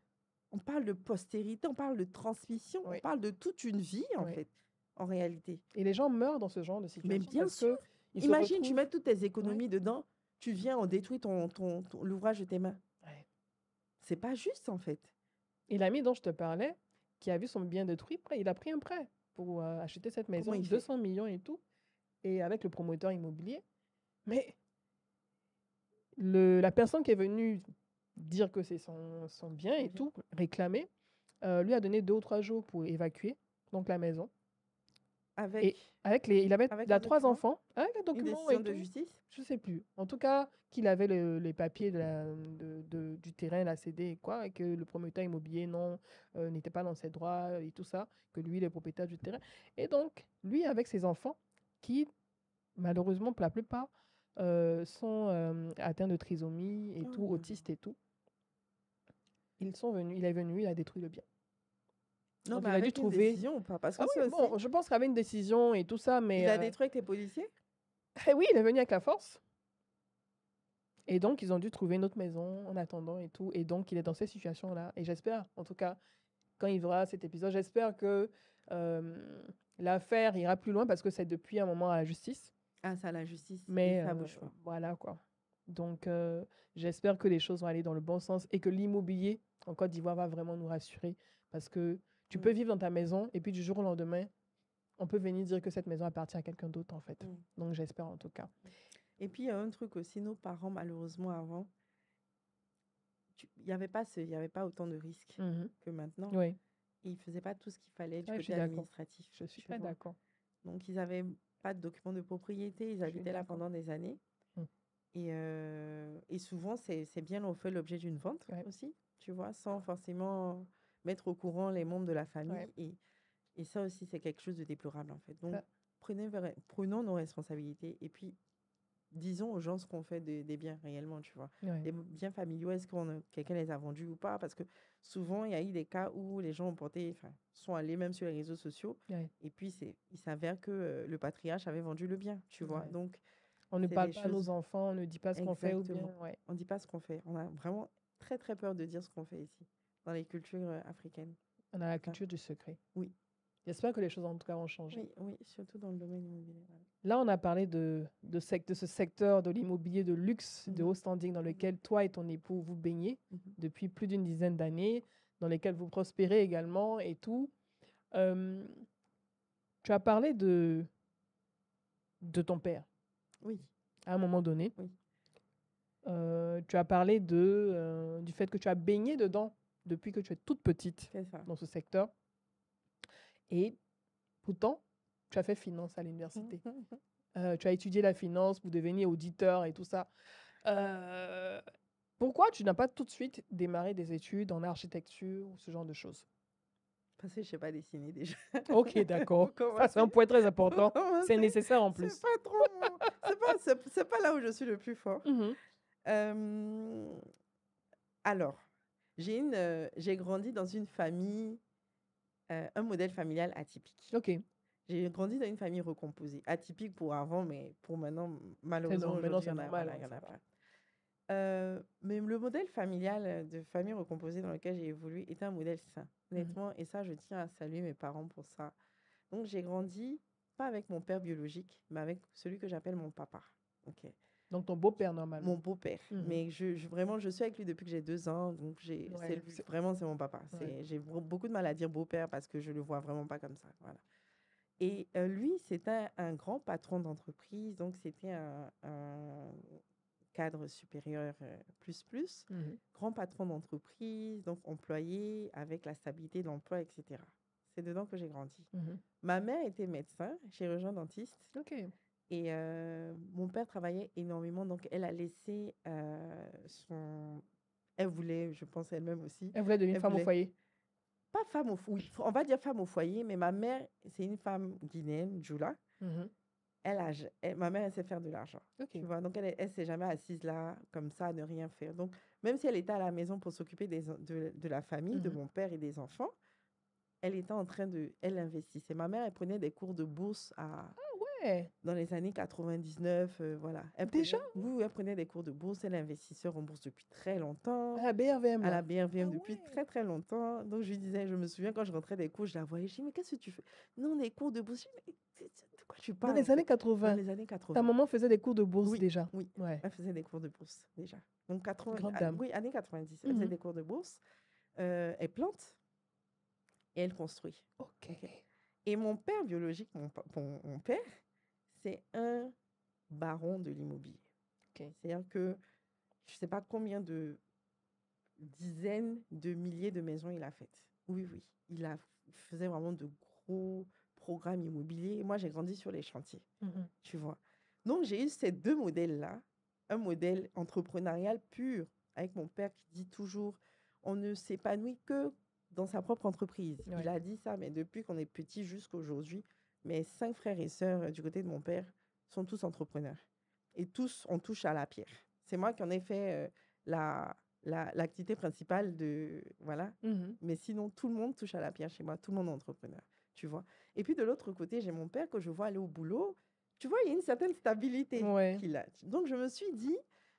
On parle de postérité, on parle de transmission, Oui. on parle de toute une vie, en Oui. fait, en réalité. Et les gens meurent dans ce genre de situation bien parce sûr. que ils se Imagine, tu retrouvent... mets toutes tes économies dedans, tu viens, on détruit l'ouvrage de tes mains. Ouais. C'est pas juste, en fait. Et l'ami dont je te parlais, qui a vu son bien détruit, il a pris un prêt pour acheter cette maison, il fait 200 millions et tout, et avec le promoteur immobilier. Mais la personne qui est venue dire que c'est son bien et tout, réclamer, lui a donné 2 ou 3 jours pour évacuer donc la maison. Et Avec il avec a un 3 document, enfants, avec un une document décision et de tout. justice. Je sais plus. En tout cas, qu'il avait les papiers du terrain, la CD et quoi, et que le promoteur immobilier n'était pas dans ses droits et tout ça, que lui, il est propriétaire du terrain. Et donc, lui, avec ses enfants, qui, malheureusement, pour la plupart, sont atteints de trisomie et Oh tout, là là. autistes et tout, il est venu, il a détruit le bien. Non, Donc, mais il a dû avec une trouver... décision ou pas? Parce que Ah ça oui, aussi, bon, je pense qu'il y avait une décision et tout ça, mais... il a détruit avec les policiers. Eh oui, il est venu avec la force. Et donc, ils ont dû trouver une autre maison en attendant et tout. Et donc, il est dans cette situation-là. Et j'espère, en tout cas, quand il verra cet épisode, j'espère que l'affaire ira plus loin parce que c'est depuis un moment à la justice. Ah, ça, la justice. Mais Et ça bouge pas. voilà, quoi. Donc, j'espère que les choses vont aller dans le bon sens et que l'immobilier en Côte d'Ivoire va vraiment nous rassurer. Parce que tu peux vivre dans ta maison et puis du jour au lendemain, on peut venir dire que cette maison appartient à quelqu'un d'autre, en fait. Donc, j'espère en tout cas. Et puis, il y a un truc aussi, nos parents, malheureusement, avant, il n'y avait pas autant de risques que maintenant. Oui. Et ils ne faisaient pas tout ce qu'il fallait du Ouais, je côté suis d'accord. administratif. Je suis tu pas vois. d'accord. Donc, ils n'avaient pas de documents de propriété, ils habitaient là d'accord. pendant des années. Mm. Et souvent, c'est bien on fait l'objet d'une vente Ouais. aussi, tu vois, sans forcément mettre au courant les membres de la famille. Ouais. Et ça aussi, c'est quelque chose de déplorable, en fait. Donc, Ça- prenons nos responsabilités et puis disons aux gens ce qu'on fait des biens réellement, tu vois. Ouais. Les biens familiaux, est-ce quelqu'un les a vendus ou pas? Parce que souvent, il y a eu des cas où les gens sont allés même sur les réseaux sociaux Ouais. et puis il s'avère que le patriarche avait vendu le bien, tu vois. Ouais. Donc, On ne c'est parle des pas à nos choses- enfants, on ne dit pas ce qu'on fait ou bien. Exactement. Ouais. On ne dit pas ce qu'on fait. On a vraiment très, très peur de dire ce qu'on fait ici, dans les cultures africaines. On a la culture du secret. Oui. J'espère que les choses en tout cas vont changer. Oui, surtout dans le domaine immobilier. Voilà. Là, on a parlé de ce secteur de l'immobilier de luxe, de haut standing, dans lequel toi et ton époux vous baignez depuis plus d'une dizaine d'années, dans lesquels vous prospérez également et tout. Tu as parlé de ton père. Oui. À un moment donné. Oui. Tu as parlé du fait que tu as baigné dedans depuis que tu es toute petite dans ce secteur. Et pourtant, tu as fait finance à l'université. Tu as étudié la finance pour devenir auditeur et tout ça. Pourquoi tu n'as pas tout de suite démarré des études en architecture ou ce genre de choses? Parce que je ne sais pas dessiner déjà. Ok, d'accord. Ça, c'est un point très important. C'est nécessaire en plus. C'est pas trop. C'est pas là où je suis le plus fort. Alors, j'ai grandi dans une famille, un modèle familial atypique. Ok. J'ai grandi dans une famille recomposée. Atypique pour avant, mais pour maintenant, malheureusement, aujourd'hui, il y en a pas. Mais le modèle familial de famille recomposée dans lequel j'ai évolué était un modèle sain, honnêtement. Et ça, je tiens à saluer mes parents pour ça. Donc, j'ai grandi, pas avec mon père biologique, mais avec celui que j'appelle mon papa. Ok. Donc, ton beau-père, normalement. Mon beau-père. Mais vraiment, je suis avec lui depuis que j'ai 2 ans. Donc, vraiment, c'est mon papa. J'ai beaucoup de mal à dire beau-père parce que je le vois vraiment pas comme ça. Voilà. Et lui, c'était un grand patron d'entreprise. Donc, c'était un cadre supérieur plus. Grand patron d'entreprise, donc employé avec la stabilité de l'emploi, etc. c'est dedans que j'ai grandi. Mhm. Ma mère était médecin, chirurgien dentiste. Ok. Et mon père travaillait énormément, donc elle a laissé son... Elle voulait, je pense elle-même aussi, Elle voulait devenir elle femme au voulait... foyer. Pas femme au foyer, on va dire femme au foyer, mais ma mère, c'est une femme guinéenne, Jula. Mhm. Ma mère, elle sait faire de l'argent. Ok. Tu vois, donc elle s'est jamais assise là, comme ça, à ne rien faire. Donc, même si elle était à la maison pour s'occuper de la famille, de Mhm. mon père et des enfants, elle était en train de... Elle investissait. Ma mère, elle prenait des cours de bourse Ouais. dans les années 99, voilà. Déjà? Oui, elle prenait des cours de bourse. Elle est investisseur en bourse depuis très longtemps. À la BRVM, À la là. BRVM Ah depuis ouais. très, très longtemps. Donc, je lui disais, je me souviens quand je rentrais des cours, je la voyais. Je dis, mais qu'est-ce que tu fais? Non, des cours de bourse. Je dis, mais de quoi tu Dans parles, en les années fait? Dans 80, les années ta 80. maman faisait des cours de bourse Oui, déjà. oui. Ouais. Elle faisait des cours de bourse déjà. Donc, Grande dame. oui, années 90. Elle faisait Mhm. des cours de bourse. Elle plante et elle construit. Ok. Ok. Et mon père biologique, mon père, c'est un baron de l'immobilier. Ok. C'est-à-dire que je ne sais pas combien de dizaines de milliers de maisons il a faites. Oui, oui. Il faisait vraiment de gros programmes immobiliers. Et moi, j'ai grandi sur les chantiers, Mhm. tu vois. Donc, j'ai eu ces deux modèles-là. Un modèle entrepreneurial pur, avec mon père qui dit toujours, on ne s'épanouit que dans sa propre entreprise. Ouais. Il a dit ça, mais depuis qu'on est petit jusqu'à aujourd'hui, mes 5 frères et sœurs du côté de mon père sont tous entrepreneurs. Et tous, on touche à la pierre. C'est moi qui en ai fait l'activité principale de... Voilà. Mhm. Mais sinon, tout le monde touche à la pierre chez moi. Tout le monde est entrepreneur, tu vois. Et puis, de l'autre côté, j'ai mon père que je vois aller au boulot. Tu vois, il y a une certaine stabilité Ouais. qu'il a. Donc, je me suis dit,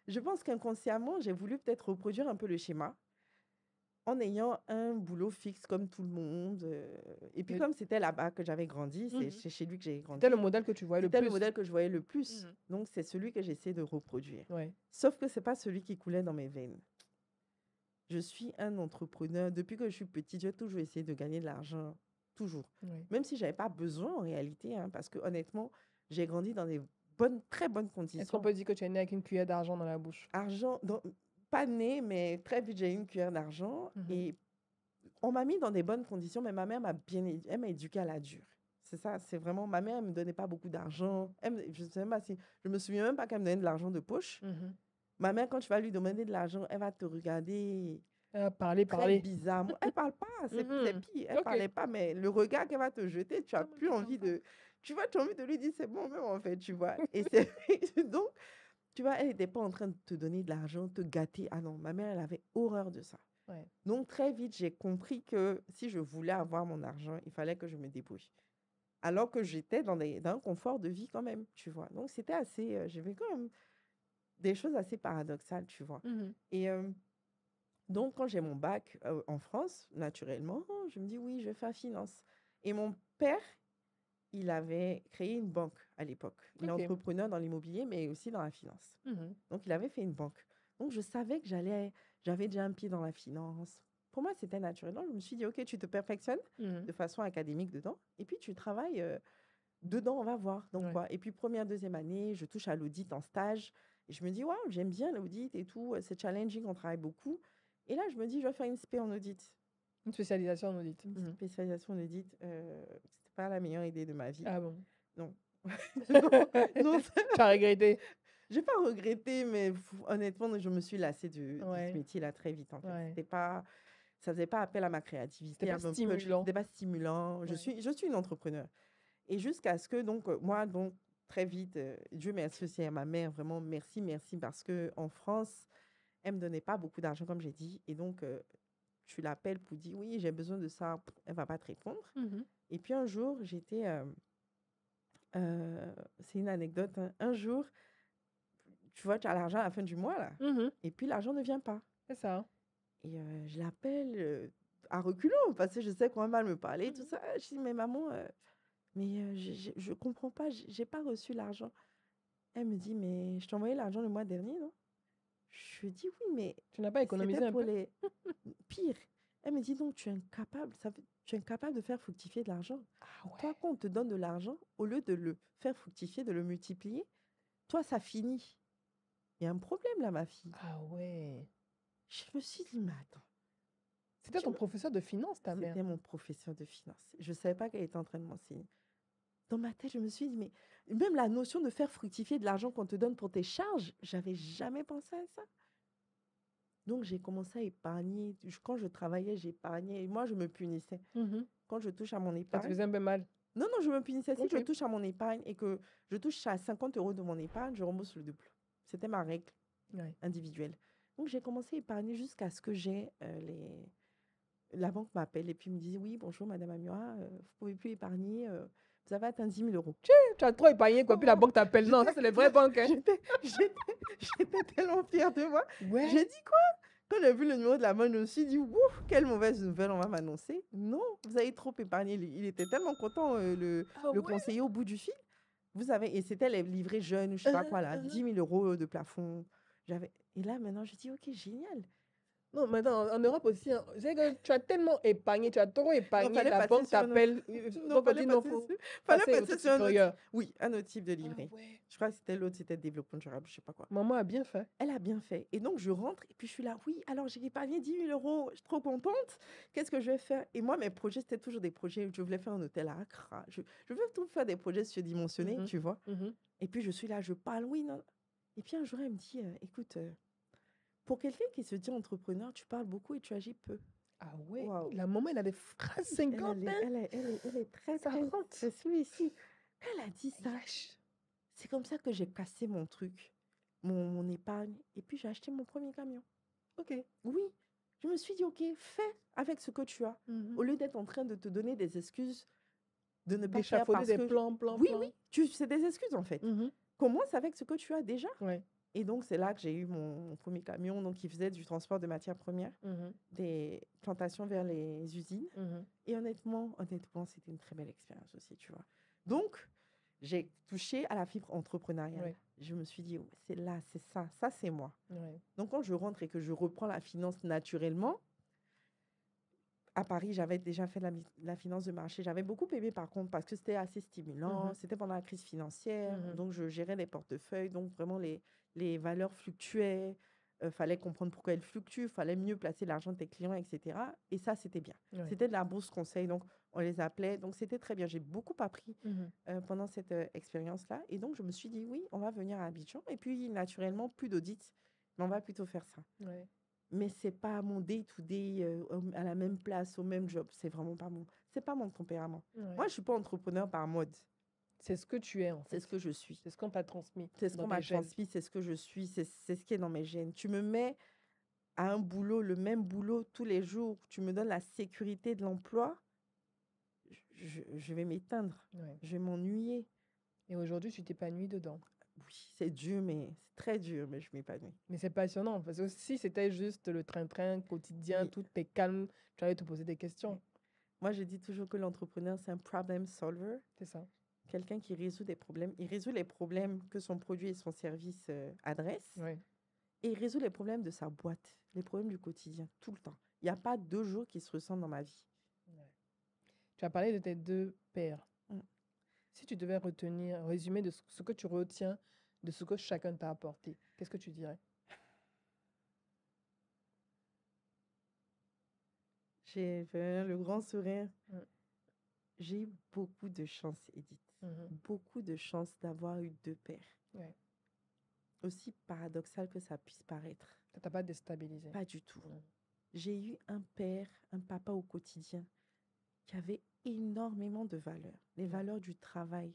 je pense qu'inconsciemment, j'ai voulu peut-être reproduire un peu le schéma en ayant un boulot fixe comme tout le monde. Et puis, Mais- comme c'était là-bas que j'avais grandi, Mhm. c'est chez lui que j'ai grandi. C'était le modèle que tu voyais le C'était le plus. modèle que je voyais le plus. Mhm. Donc, c'est celui que j'essaie de reproduire. Ouais. Sauf que ce n'est pas celui qui coulait dans mes veines. Je suis un entrepreneur. Depuis que je suis petite, j'ai toujours essayé de gagner de l'argent. Toujours. Ouais. Même si je n'avais pas besoin en réalité. Parce que honnêtement, j'ai grandi dans des très bonnes Est-ce qu'on conditions. peut dire que tu es né avec une cuillère d'argent dans la bouche? Argent, pas né, mais très vite, j'ai eu une cuillère d'argent. Mhm. Et on m'a mis dans des bonnes conditions, mais ma mère elle m'a éduquée à la dure. C'est ça, c'est vraiment, ma mère, elle me donnait pas beaucoup d'argent. Je me souviens même pas qu'elle me donnait de l'argent de poche. Mhm. Ma mère, quand tu vas lui demander de l'argent, elle va te regarder Parler, très parler. bizarrement. Elle parle pas, c'est Mhm. pire. Elle Ok. parlait pas, mais le regard qu'elle va te jeter, tu as Comment plus tu envie t'en vas? de... Tu vois, tu as envie de lui dire, c'est bon même, en fait, tu vois. Et c'est... Donc, tu vois, elle n'était pas en train de te donner de l'argent, te gâter. Ah non, ma mère, elle avait horreur de ça. Ouais. Donc, très vite, j'ai compris que si je voulais avoir mon argent, il fallait que je me débrouille. Alors que j'étais dans un confort de vie quand même, tu vois. Donc, c'était assez... J'avais quand même des choses assez paradoxales, tu vois. Mhm. Et donc, quand j'ai mon bac en France, naturellement, je me dis oui, je vais faire finance. Et mon père, il avait créé une banque à l'époque. Il est Ok. entrepreneur dans l'immobilier, mais aussi dans la finance. Mhm. Donc, il avait fait une banque. Donc, je savais que j'avais déjà un pied dans la finance. Pour moi, c'était naturel. Donc, je me suis dit, OK, tu te perfectionnes Mhm. de façon académique dedans. Et puis, tu travailles dedans, on va voir. Donc, Ouais. quoi. Et puis, première, deuxième année, je touche à l'audit en stage. Et je me dis, waouh, j'aime bien l'audit et tout. C'est challenging, on travaille beaucoup. Et là, je me dis, je vais faire une spé en audit. Une spécialisation en audit. Une Mhm. spécialisation en audit, c'était pas la meilleure idée de ma vie. Ah bon. Non. non, non, Tu as regretté? j'ai pas regretté, mais honnêtement, je me suis lassée de ce Ouais. métier-là très vite, en fait. Ouais. C'était pas, ça faisait pas appel à ma C'était créativité, pas à mon punch. stimulant. C'était pas stimulant. Je Ouais. suis une entrepreneur. Et jusqu'à ce que, donc, moi, donc, très vite, Dieu merci aussi à ma mère, vraiment, merci, merci, parce que en France, elle me donnait pas beaucoup d'argent, comme j'ai dit. Et donc, tu l'appelles pour dire, oui, j'ai besoin de ça. Elle va pas te répondre. Mhm. Et puis, un jour, j'étais... c'est une anecdote, hein. Un jour, tu vois, tu as l'argent à la fin du mois, là. Mhm. Et puis, l'argent ne vient pas. C'est ça. Et je l'appelle à reculons, parce que je sais qu'on va mal me parler, tout Mhm. ça. Je dis, mais maman, mais je comprends pas, j'ai pas reçu l'argent. Elle me dit, mais je t'ai envoyé l'argent le mois dernier, non? Je lui dis, oui, mais Tu n'as pas économisé c'était un pour peu? les pires. Elle me dit, donc, tu es incapable, tu es incapable de faire fructifier de l'argent. Ah ouais. Toi, quand on te donne de l'argent, au lieu de le faire fructifier, de le multiplier, toi, ça finit. Il y a un problème là, ma fille. Ah ouais. Je me suis dit, mais attends, C'était Tu ton vois, professeur de finance, ta mère. c'était mon professeur de finance. Je ne savais pas qu'elle était en train de m'enseigner. Dans ma tête, je me suis dit, mais même la notion de faire fructifier de l'argent qu'on te donne pour tes charges, j'avais jamais pensé à ça. Donc, j'ai commencé à épargner. Quand je travaillais, j'épargnais. Et moi, je me punissais. Mhm. Quand je touche à mon Ça te épargne, faisait un peu mal. non, non, je me punissais. Si je Ok. touche à mon épargne et que je touche à 50 euros de mon épargne, je rembourse le double. C'était ma règle Ouais. individuelle. Donc, j'ai commencé à épargner jusqu'à ce que j'ai la banque m'appelle et puis me dit, oui, bonjour, Madame Amura, vous ne pouvez plus épargner. Vous avez atteint 10 000 euros. Tu as trop épargné, quoi. Puis la Oh, banque t'appelle. Non, ça, c'est les vraies banques. Hein. j'étais tellement fière de moi. Ouais. J'ai dit quoi? Quand j'ai vu le numéro de la banque, je me suis dit, ouf, quelle mauvaise nouvelle on va m'annoncer. Non, vous avez trop épargné. Il était tellement content, Ah le ouais. conseiller au bout du fil. Vous avez, et c'était les livrets jeunes, je sais pas quoi là, 10 000 euros de plafond. Et là, maintenant, je dis, ok, génial. Non, maintenant, en Europe aussi, hein, c'est que tu as tellement épargné, tu as trop Non, épargné, fallait la passer banque sur un autre. t'appelle. Non, Donc, on fallait dit non, passer faut fallait passer au passer truc sur un autre. supérieur. Oui, un autre type de Ah livret. ouais. Je crois que c'était l'autre, c'était développement durable, je sais pas quoi. Maman a bien fait. Elle a bien fait. Et donc, je rentre et puis je suis là, oui, alors j'ai épargné 10 000 euros, je suis trop contente. Qu'est-ce que je vais faire? Et moi, mes projets, c'était toujours des projets. Je voulais faire un hôtel à Accra. Je veux tout faire des projets surdimensionnés, Mhm, tu vois. mhm. Et puis, je suis là, je parle, oui, non. Et puis, un jour, elle me dit, écoute, pour quelqu'un qui se dit entrepreneur, tu parles beaucoup et tu agis peu. Ah ouais. Waouh. La maman, elle a des phrases Elle, 50, elle, est, hein. elle est très, Ça très. rentre. Je suis ici. Elle a dit ça. Yesh. C'est comme ça que j'ai cassé mon truc, mon épargne. Et puis, j'ai acheté mon premier camion. Ok. Oui, je me suis dit, OK, fais avec ce que tu as. Mhm. Au lieu d'être en train de te donner des excuses de ne pas faire D'échafauder parce des que... plans, Oui, plans. c'est des excuses en fait. Mhm. Commence avec ce que tu as déjà. Ouais. Et donc, c'est là que j'ai eu mon premier camion, donc qui faisait du transport de matières premières, Mhm, des plantations vers les usines. mhm. Et honnêtement, c'était une très belle expérience aussi, tu vois. Donc, j'ai touché à la fibre entrepreneuriale. Ouais. Je me suis dit, ouais, c'est là, c'est ça c'est moi. Ouais. Donc, quand je rentre et que je reprends la finance naturellement, à Paris, j'avais déjà fait la finance de marché. J'avais beaucoup aimé par contre parce que c'était assez stimulant. Mhm. C'était pendant la crise financière. Mhm. Donc, je gérais les portefeuilles. Donc, vraiment, les valeurs fluctuaient. Fallait comprendre pourquoi elles fluctuent. Fallait mieux placer l'argent de tes clients, etc. Et ça, c'était bien. Ouais. C'était de la bourse conseil. Donc, on les appelait. Donc, c'était très bien. J'ai beaucoup appris Mhm. pendant cette expérience-là. Et donc, je me suis dit, oui, on va venir à Abidjan. Et puis, naturellement, plus d'audits. Mais on va plutôt faire ça. Ouais. Mais c'est pas mon day-to-day à la même place, au même job. C'est vraiment pas c'est pas mon tempérament. Ouais. Moi, je suis pas entrepreneur par mode. C'est ce que tu es, en C'est fait. ce que je suis. C'est ce qu'on t'a transmis C'est ce dans qu'on tes m'a gènes. transmis, c'est ce que je suis, c'est ce qui est dans mes gènes. Tu me mets à un boulot, le même boulot tous les jours, tu me donnes la sécurité de l'emploi, je vais m'éteindre, Ouais. je vais m'ennuyer. Et aujourd'hui, tu t'épanouis dedans. Oui, c'est dur, mais c'est très dur, mais je m'épanouis. Mais c'est passionnant, parce que si c'était juste le train-train quotidien, Oui. tout est calme, tu allais te poser des questions. Moi, je dis toujours que l'entrepreneur, c'est un problem solver. C'est ça. Quelqu'un qui résout des problèmes. Il résout les problèmes que son produit et son service adressent. Ouais. Et il résout les problèmes de sa boîte, les problèmes du quotidien, tout le temps. Il n'y a pas 2 jours qui se ressemblent dans ma vie. Ouais. Tu as parlé de tes 2 pères. Mm. Si tu devais retenir, résumer de ce que tu retiens de ce que chacun t'a apporté, qu'est-ce que tu dirais? J'ai fait le grand sourire. Mm. J'ai eu beaucoup de chance, Edith. Mhm. Beaucoup de chance d'avoir eu 2 pères. Ouais. Aussi paradoxal que ça puisse paraître. Ça t'a pas déstabilisé? Pas du tout. Mm. J'ai eu un père, un papa au quotidien qui avait énormément de valeurs. Les valeurs du travail.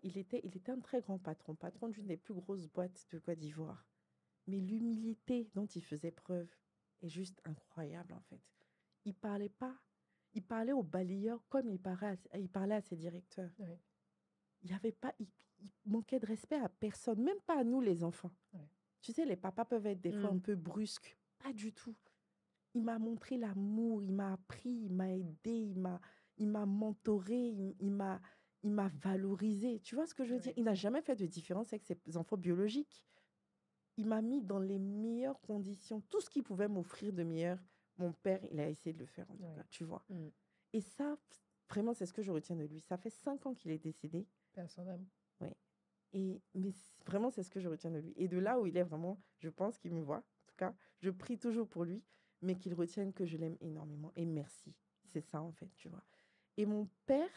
Il était un très grand patron d'une des plus grosses boîtes de Côte d'Ivoire. Mais l'humilité dont il faisait preuve est juste incroyable en fait. Il parlait pas. Il parlait aux balayeurs comme il parlait à ses directeurs. Ouais. Il y avait pas, il manquait de respect à personne, même pas à nous les enfants. Ouais. Tu sais, les papas peuvent être des fois un Mm. peu brusques. Pas du tout. Il m'a montré l'amour, il m'a appris, il m'a aidé, il m'a mentoré, il m'a valorisé. Tu vois ce que je veux dire? Ouais. Il n'a jamais fait de différence avec ses enfants biologiques. Il m'a mis dans les meilleures conditions. Tout ce qu'il pouvait m'offrir de meilleur, mon père, il a essayé de le faire en tout Ouais. cas, tu vois. Mm. Et ça, vraiment, c'est ce que je retiens de lui. Ça fait 5 ans qu'il est décédé. Personnellement. Mais vraiment, c'est ce que je retiens de lui. Et de là où il est vraiment, je pense qu'il me voit. En tout cas, je prie toujours pour lui. mais qu'il retienne que je l'aime énormément. Et merci. C'est ça, en fait, tu vois. Et mon père,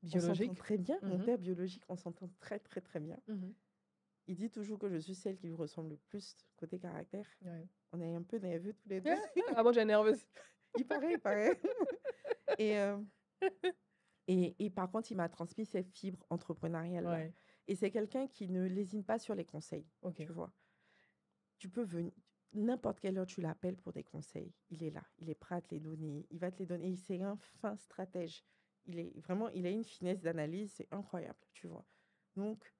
on s'entend Biologique. très bien. Mon Mhm. père biologique, on s'entend très, très, très bien. Mhm. Il dit toujours que je suis celle qui lui ressemble le plus côté caractère. Ouais. On est un peu nerveux tous les deux. Ah bon, j'ai nerveuse. Il paraît, il paraît. Et, euh, et par contre, il m'a transmis ses fibres entrepreneuriales. Là. Ouais, Et c'est quelqu'un qui ne lésine pas sur les conseils, ok. tu vois. Tu peux venir, n'importe quelle heure tu l'appelles pour des conseils. Il est là, il est prêt à te les donner. Il va te les donner. Et c'est un fin stratège. Il a une finesse d'analyse, c'est incroyable, tu vois. Donc,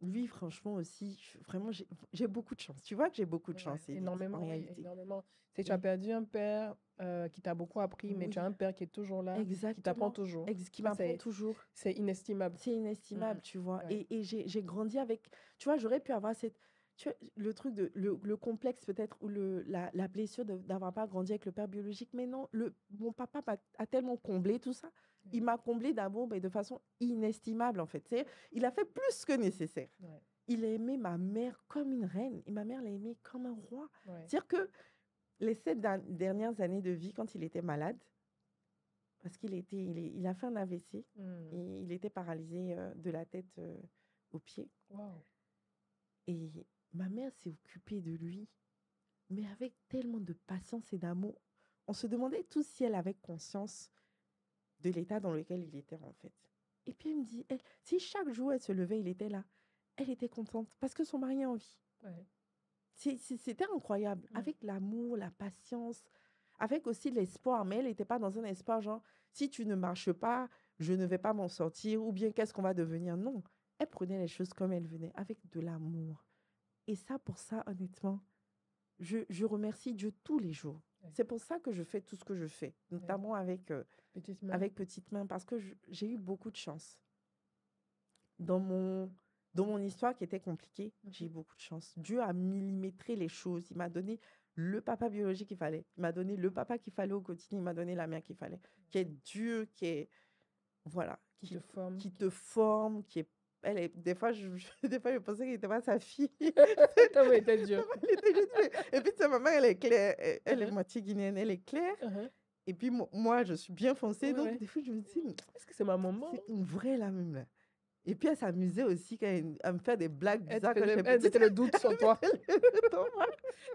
lui, franchement aussi, vraiment, j'ai beaucoup de chance. Tu vois que j'ai beaucoup de Ouais, chance, Edith, en énormément, oui, réalité. énormément. Tu as Oui, perdu un père qui t'a beaucoup appris, mais tu as oui, un père qui est toujours là, qui t'apprend exactement. toujours. Qui Ça, m'apprend toujours. c'est inestimable. C'est inestimable, Mhm. tu vois. Ouais. Et j'ai grandi avec, tu vois, j'aurais pu avoir tu vois, le truc le complexe peut-être ou la blessure d'avoir pas grandi avec le père biologique. Mais non, mon papa a tellement comblé tout ça. Il m'a comblé d'amour, mais de façon inestimable, en fait. Il a fait plus que nécessaire. Ouais. Il a aimé ma mère comme une reine et ma mère l'a aimé comme un roi. Ouais. C'est-à-dire que les 7 dernières années de vie, quand il était malade, parce il a fait un AVC et Mhm. il était paralysé de la tête aux pieds. Wow. Et ma mère s'est occupée de lui, mais avec tellement de patience et d'amour. On se demandait tous si elle avait conscience de l'état dans lequel il était, en fait. Et puis elle me dit, si chaque jour elle se levait, il était là, elle était contente parce que son mari est en vie. Ouais. C'était incroyable, avec l'amour, la patience, avec aussi l'espoir. Mais elle n'était pas dans un espoir genre, si tu ne marches pas, je ne vais pas m'en sortir, ou bien qu'est-ce qu'on va devenir. Non, elle prenait les choses comme elles venaient, avec de l'amour. Et ça, pour ça, honnêtement, je remercie Dieu tous les jours. Ouais. C'est pour ça que je fais tout ce que je fais, notamment Petite main. avec Petite Main, parce que j'ai eu beaucoup de chance. Dans mon histoire qui était compliquée, j'ai eu beaucoup de chance. Dieu a millimétré les choses. Il m'a donné le papa biologique qu'il fallait. Il m'a donné le papa qu'il fallait au quotidien. Il m'a donné la mère qu'il fallait. Qui est Dieu, voilà, Qui te forme. qui te forme, des fois, des fois, je pensais qu'il n'était pas sa fille. T'as été Dieu. Et puis, sa maman, elle est claire. Elle est moitié guinéenne, elle est claire. Et puis, moi, je suis bien foncée. Ouais, donc, ouais. des fois, je me dis, Est-ce que c'est ma maman? c'est une vraie, là, même, là. Et puis, elle s'amusait aussi à me faire des blagues bizarres quand j'étais Elle petite. mettait le doute sur toi.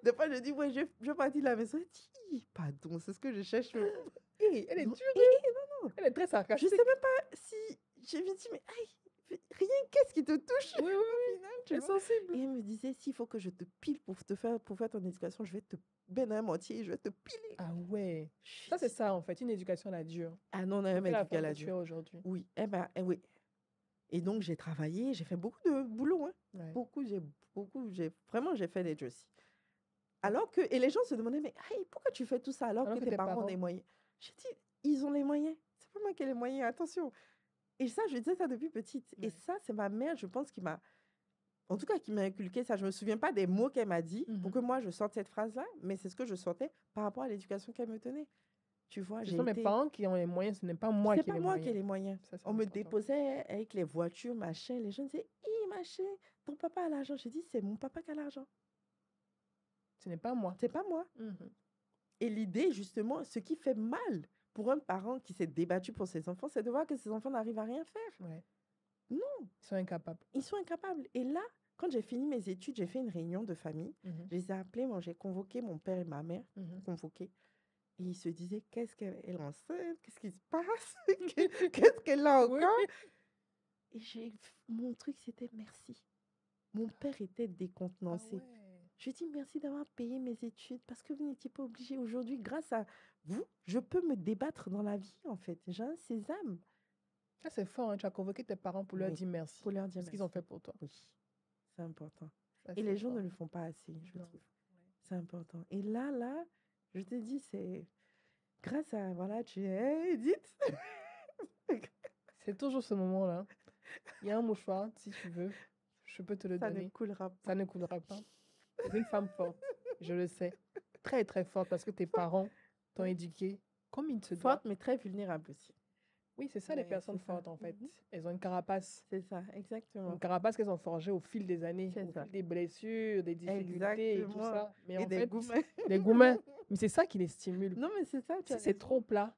Des fois, je dis, ouais, je vais partir de la maison. Elle dit, pardon, c'est ce que je cherche. Hey, elle est Non, dure. non. Elle est très Je sarcastique. sais même pas si... Je me dis, mais aïe, rien, qu'est-ce qui te touche Oui, oui, au final, tu elle est vois. sensible. Et elle me disait, s'il faut que je te pile pour faire ton éducation, je vais te benir un mortier, je vais te piler. Ah ouais. Je Ça, c'est dis, ça, en fait. Une éducation à la dure. ah non, on a Ça même fait la éduqué à femme la que tu es dure. aujourd'hui. Oui, oui. Et donc, j'ai travaillé, j'ai fait beaucoup de boulot. Hein. Ouais. Vraiment, j'ai fait des jobs. Alors que, et les gens se demandaient, mais hey, pourquoi tu fais tout ça alors que tes parents ont des moyens? J'ai dit, ils ont les moyens. C'est pas moi qui ai les moyens, attention. Et ça, je disais ça depuis petite. Ouais. Et ça, c'est ma mère, je pense, en tout cas, qui m'a inculqué ça. Je me souviens pas des mots qu'elle m'a dit pour que moi, je sorte cette phrase-là, mais c'est ce que je sortais par rapport à l'éducation qu'elle me tenait. Tu vois, Ce sont mes parents qui ont les moyens, ce n'est pas moi c'est qui ai pas les moi moyens. qui ai les moyens. Ça, On me important. déposait avec les voitures, machin. Les gens disaient, machin, ton papa a l'argent. J'ai dit, c'est mon papa qui a l'argent. Ce n'est pas moi. C'est pas moi. Et l'idée, justement, ce qui fait mal pour un parent qui s'est débattu pour ses enfants, c'est de voir que ses enfants n'arrivent à rien faire. Ouais. Non. Ils sont incapables. Ils sont incapables. Et là, quand j'ai fini mes études, j'ai fait une réunion de famille. Je les ai appelés, moi, j'ai convoqué mon père et ma mère, convoqué. Et ils se disaient, qu'est-ce qu'elle est enceinte? Qu'est-ce qui se passe? Qu'est-ce qu'elle a encore? Et mon truc, c'était merci. Mon père était décontenancé. Ah ouais. Je dis merci d'avoir payé mes études parce que vous n'étiez pas obligé. Aujourd'hui, grâce à vous, je peux me débattre dans la vie, en fait. J'ai un sésame. Ça, c'est fort. Hein. Tu as convoqué tes parents pour leur dire merci. Pour leur dire ce qu'ils ont fait pour toi. Oui, c'est important. Ça, et les gens fort. ne le font pas assez, je trouve. Ouais. C'est important. Et là, je te dis, c'est grâce à, voilà, tu es Edith. C'est toujours ce moment-là. Il y a un mouchoir, si tu veux, je peux te le donner. Ça ne coulera pas. Ça ne coulera pas. C'est une femme forte, je le sais. Très, très forte parce que tes parents t'ont éduquée comme il se doit. Forte, mais très vulnérable aussi. Oui, c'est ça les personnes fortes, en fait. Elles ont une carapace. C'est ça, exactement. Une carapace qu'elles ont forgée au fil des années, au fil des blessures, des difficultés et tout ça. Mais et en des fait, gourmets. des gourmets. Mais c'est ça qui les stimule. Non, mais c'est ça, tu Si as c'est raison. trop plat,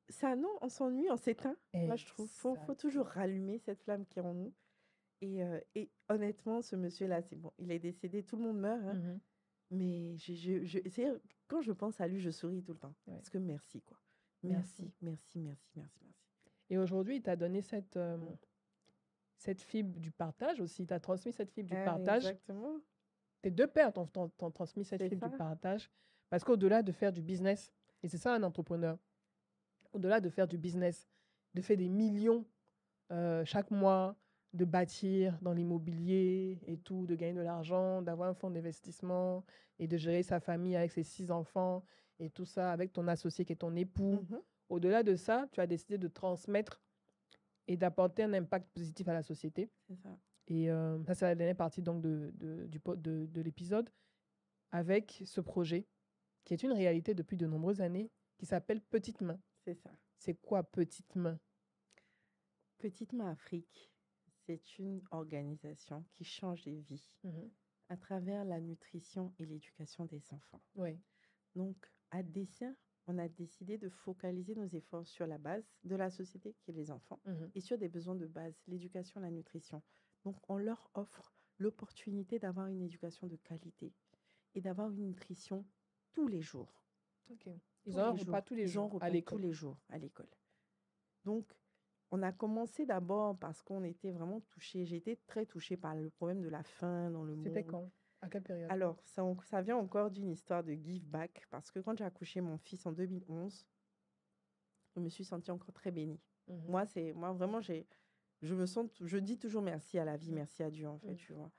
Ça, non, on s'ennuie, on s'éteint. Moi, je trouve. Faut toujours exactement. rallumer cette flamme qui est en nous. Et honnêtement, ce monsieur-là, c'est bon. Il est décédé, tout le monde meurt, hein. Mhm. Mais quand je pense à lui, je souris tout le temps. Ouais. Parce que merci, quoi. Merci. Merci. Et aujourd'hui, il t'a donné cette Mm. fibre du partage aussi. Il t'a transmis cette fibre du Ah, partage. exactement. Tes deux pères t'ont transmis cette C'est fibre du ça. partage. Parce qu'au-delà de faire du business, et c'est ça un entrepreneur, au-delà de faire du business, de faire des millions chaque mois, de bâtir dans l'immobilier et tout, de gagner de l'argent, d'avoir un fonds d'investissement et de gérer sa famille avec ses 6 enfants et tout ça avec ton associé qui est ton époux. Mhm. Au-delà de ça, tu as décidé de transmettre et d'apporter un impact positif à la société. C'est ça. Et ça, c'est la dernière partie donc de l'épisode avec ce projet qui est une réalité depuis de nombreuses années qui s'appelle Petite Main. C'est ça. C'est quoi Petite Main? Petite Main Afrique, c'est une organisation qui change les vies à travers la nutrition et l'éducation des enfants. Oui. Donc, à dessein, on a décidé de focaliser nos efforts sur la base de la société, qui est les enfants, et sur des besoins de base, l'éducation, la nutrition. Donc, on leur offre l'opportunité d'avoir une éducation de qualité et d'avoir une nutrition tous les jours. Ok. Ils ont un repas tous les jours à l'école. Tous les jours à l'école. Donc, on a commencé d'abord parce qu'on était vraiment touchés. J'ai été très touchée par le problème de la faim dans le monde. C'était quand? À quelle période? Alors, ça vient encore d'une histoire de give back, parce que quand j'ai accouché mon fils en 2011, je me suis sentie encore très bénie. Moi, vraiment, je dis toujours merci à la vie, merci à Dieu, en fait, tu vois.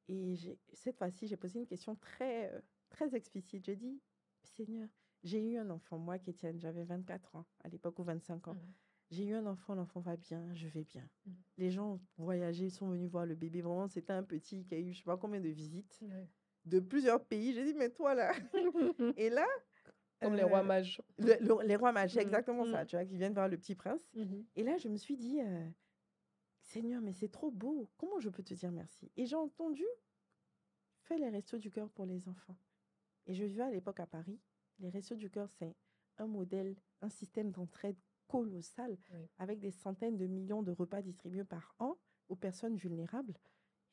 Et cette fois-ci, j'ai posé une question très, très explicite. J'ai dit, Seigneur, j'ai eu un enfant, moi, Kétienne, j'avais 24 ans à l'époque, ou 25 ans. J'ai eu un enfant, l'enfant va bien, je vais bien. Les gens voyagés, sont venus voir le bébé. Vraiment, c'était un petit qui a eu, je ne sais pas combien de visites de plusieurs pays. J'ai dit, mais toi, là. Et là. Comme les rois mages. Les rois mages, c'est exactement ça, tu vois, qui viennent voir le petit prince. Et là, je me suis dit, Seigneur, mais c'est trop beau. Comment je peux te dire merci? Et j'ai entendu, fais les restos du cœur pour les enfants. Et je vivais à l'époque à Paris. Les restos du cœur, c'est un modèle, un système d'entraide colossal, avec des centaines de millions de repas distribués par an aux personnes vulnérables.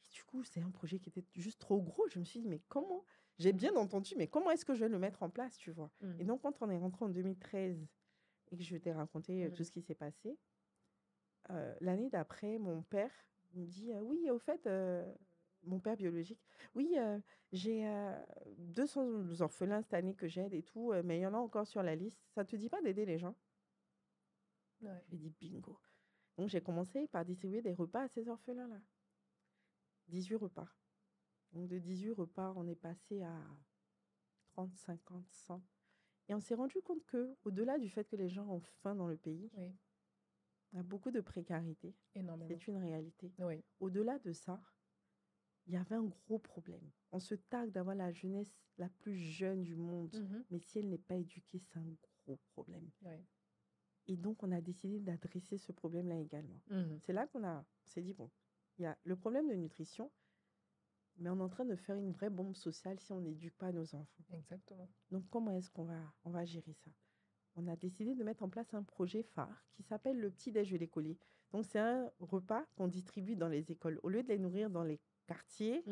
Et du coup, c'est un projet qui était juste trop gros. Je me suis dit, mais comment? J'ai bien entendu, mais comment est-ce que je vais le mettre en place, tu vois? Et donc, quand on est rentré en 2013 et que je t'ai raconté tout ce qui s'est passé, l'année d'après, mon père me dit, oui, au fait, mon père biologique, oui, j'ai 200 orphelins cette année que j'aide et tout, mais il y en a encore sur la liste. Ça te dit pas d'aider les gens? Je lui ai dit, bingo. Donc, j'ai commencé par distribuer des repas à ces orphelins-là. 18 repas. Donc, de 18 repas, on est passé à 30, 50, 100. Et on s'est rendu compte que, au-delà du fait que les gens ont faim dans le pays, il y a beaucoup de précarité. Énormément. C'est une réalité. Oui. Au-delà de ça, il y avait un gros problème. On se targue d'avoir la jeunesse la plus jeune du monde, mais si elle n'est pas éduquée, c'est un gros problème. Et donc, on a décidé d'adresser ce problème-là également. C'est là qu'on s'est dit, bon, il y a le problème de nutrition, mais on est en train de faire une vraie bombe sociale si on n'éduque pas nos enfants. Exactement. Donc, comment est-ce qu'on va gérer ça? On a décidé de mettre en place un projet phare qui s'appelle le petit-déj de l'écolier. Donc, c'est un repas qu'on distribue dans les écoles. Au lieu de les nourrir dans les quartiers,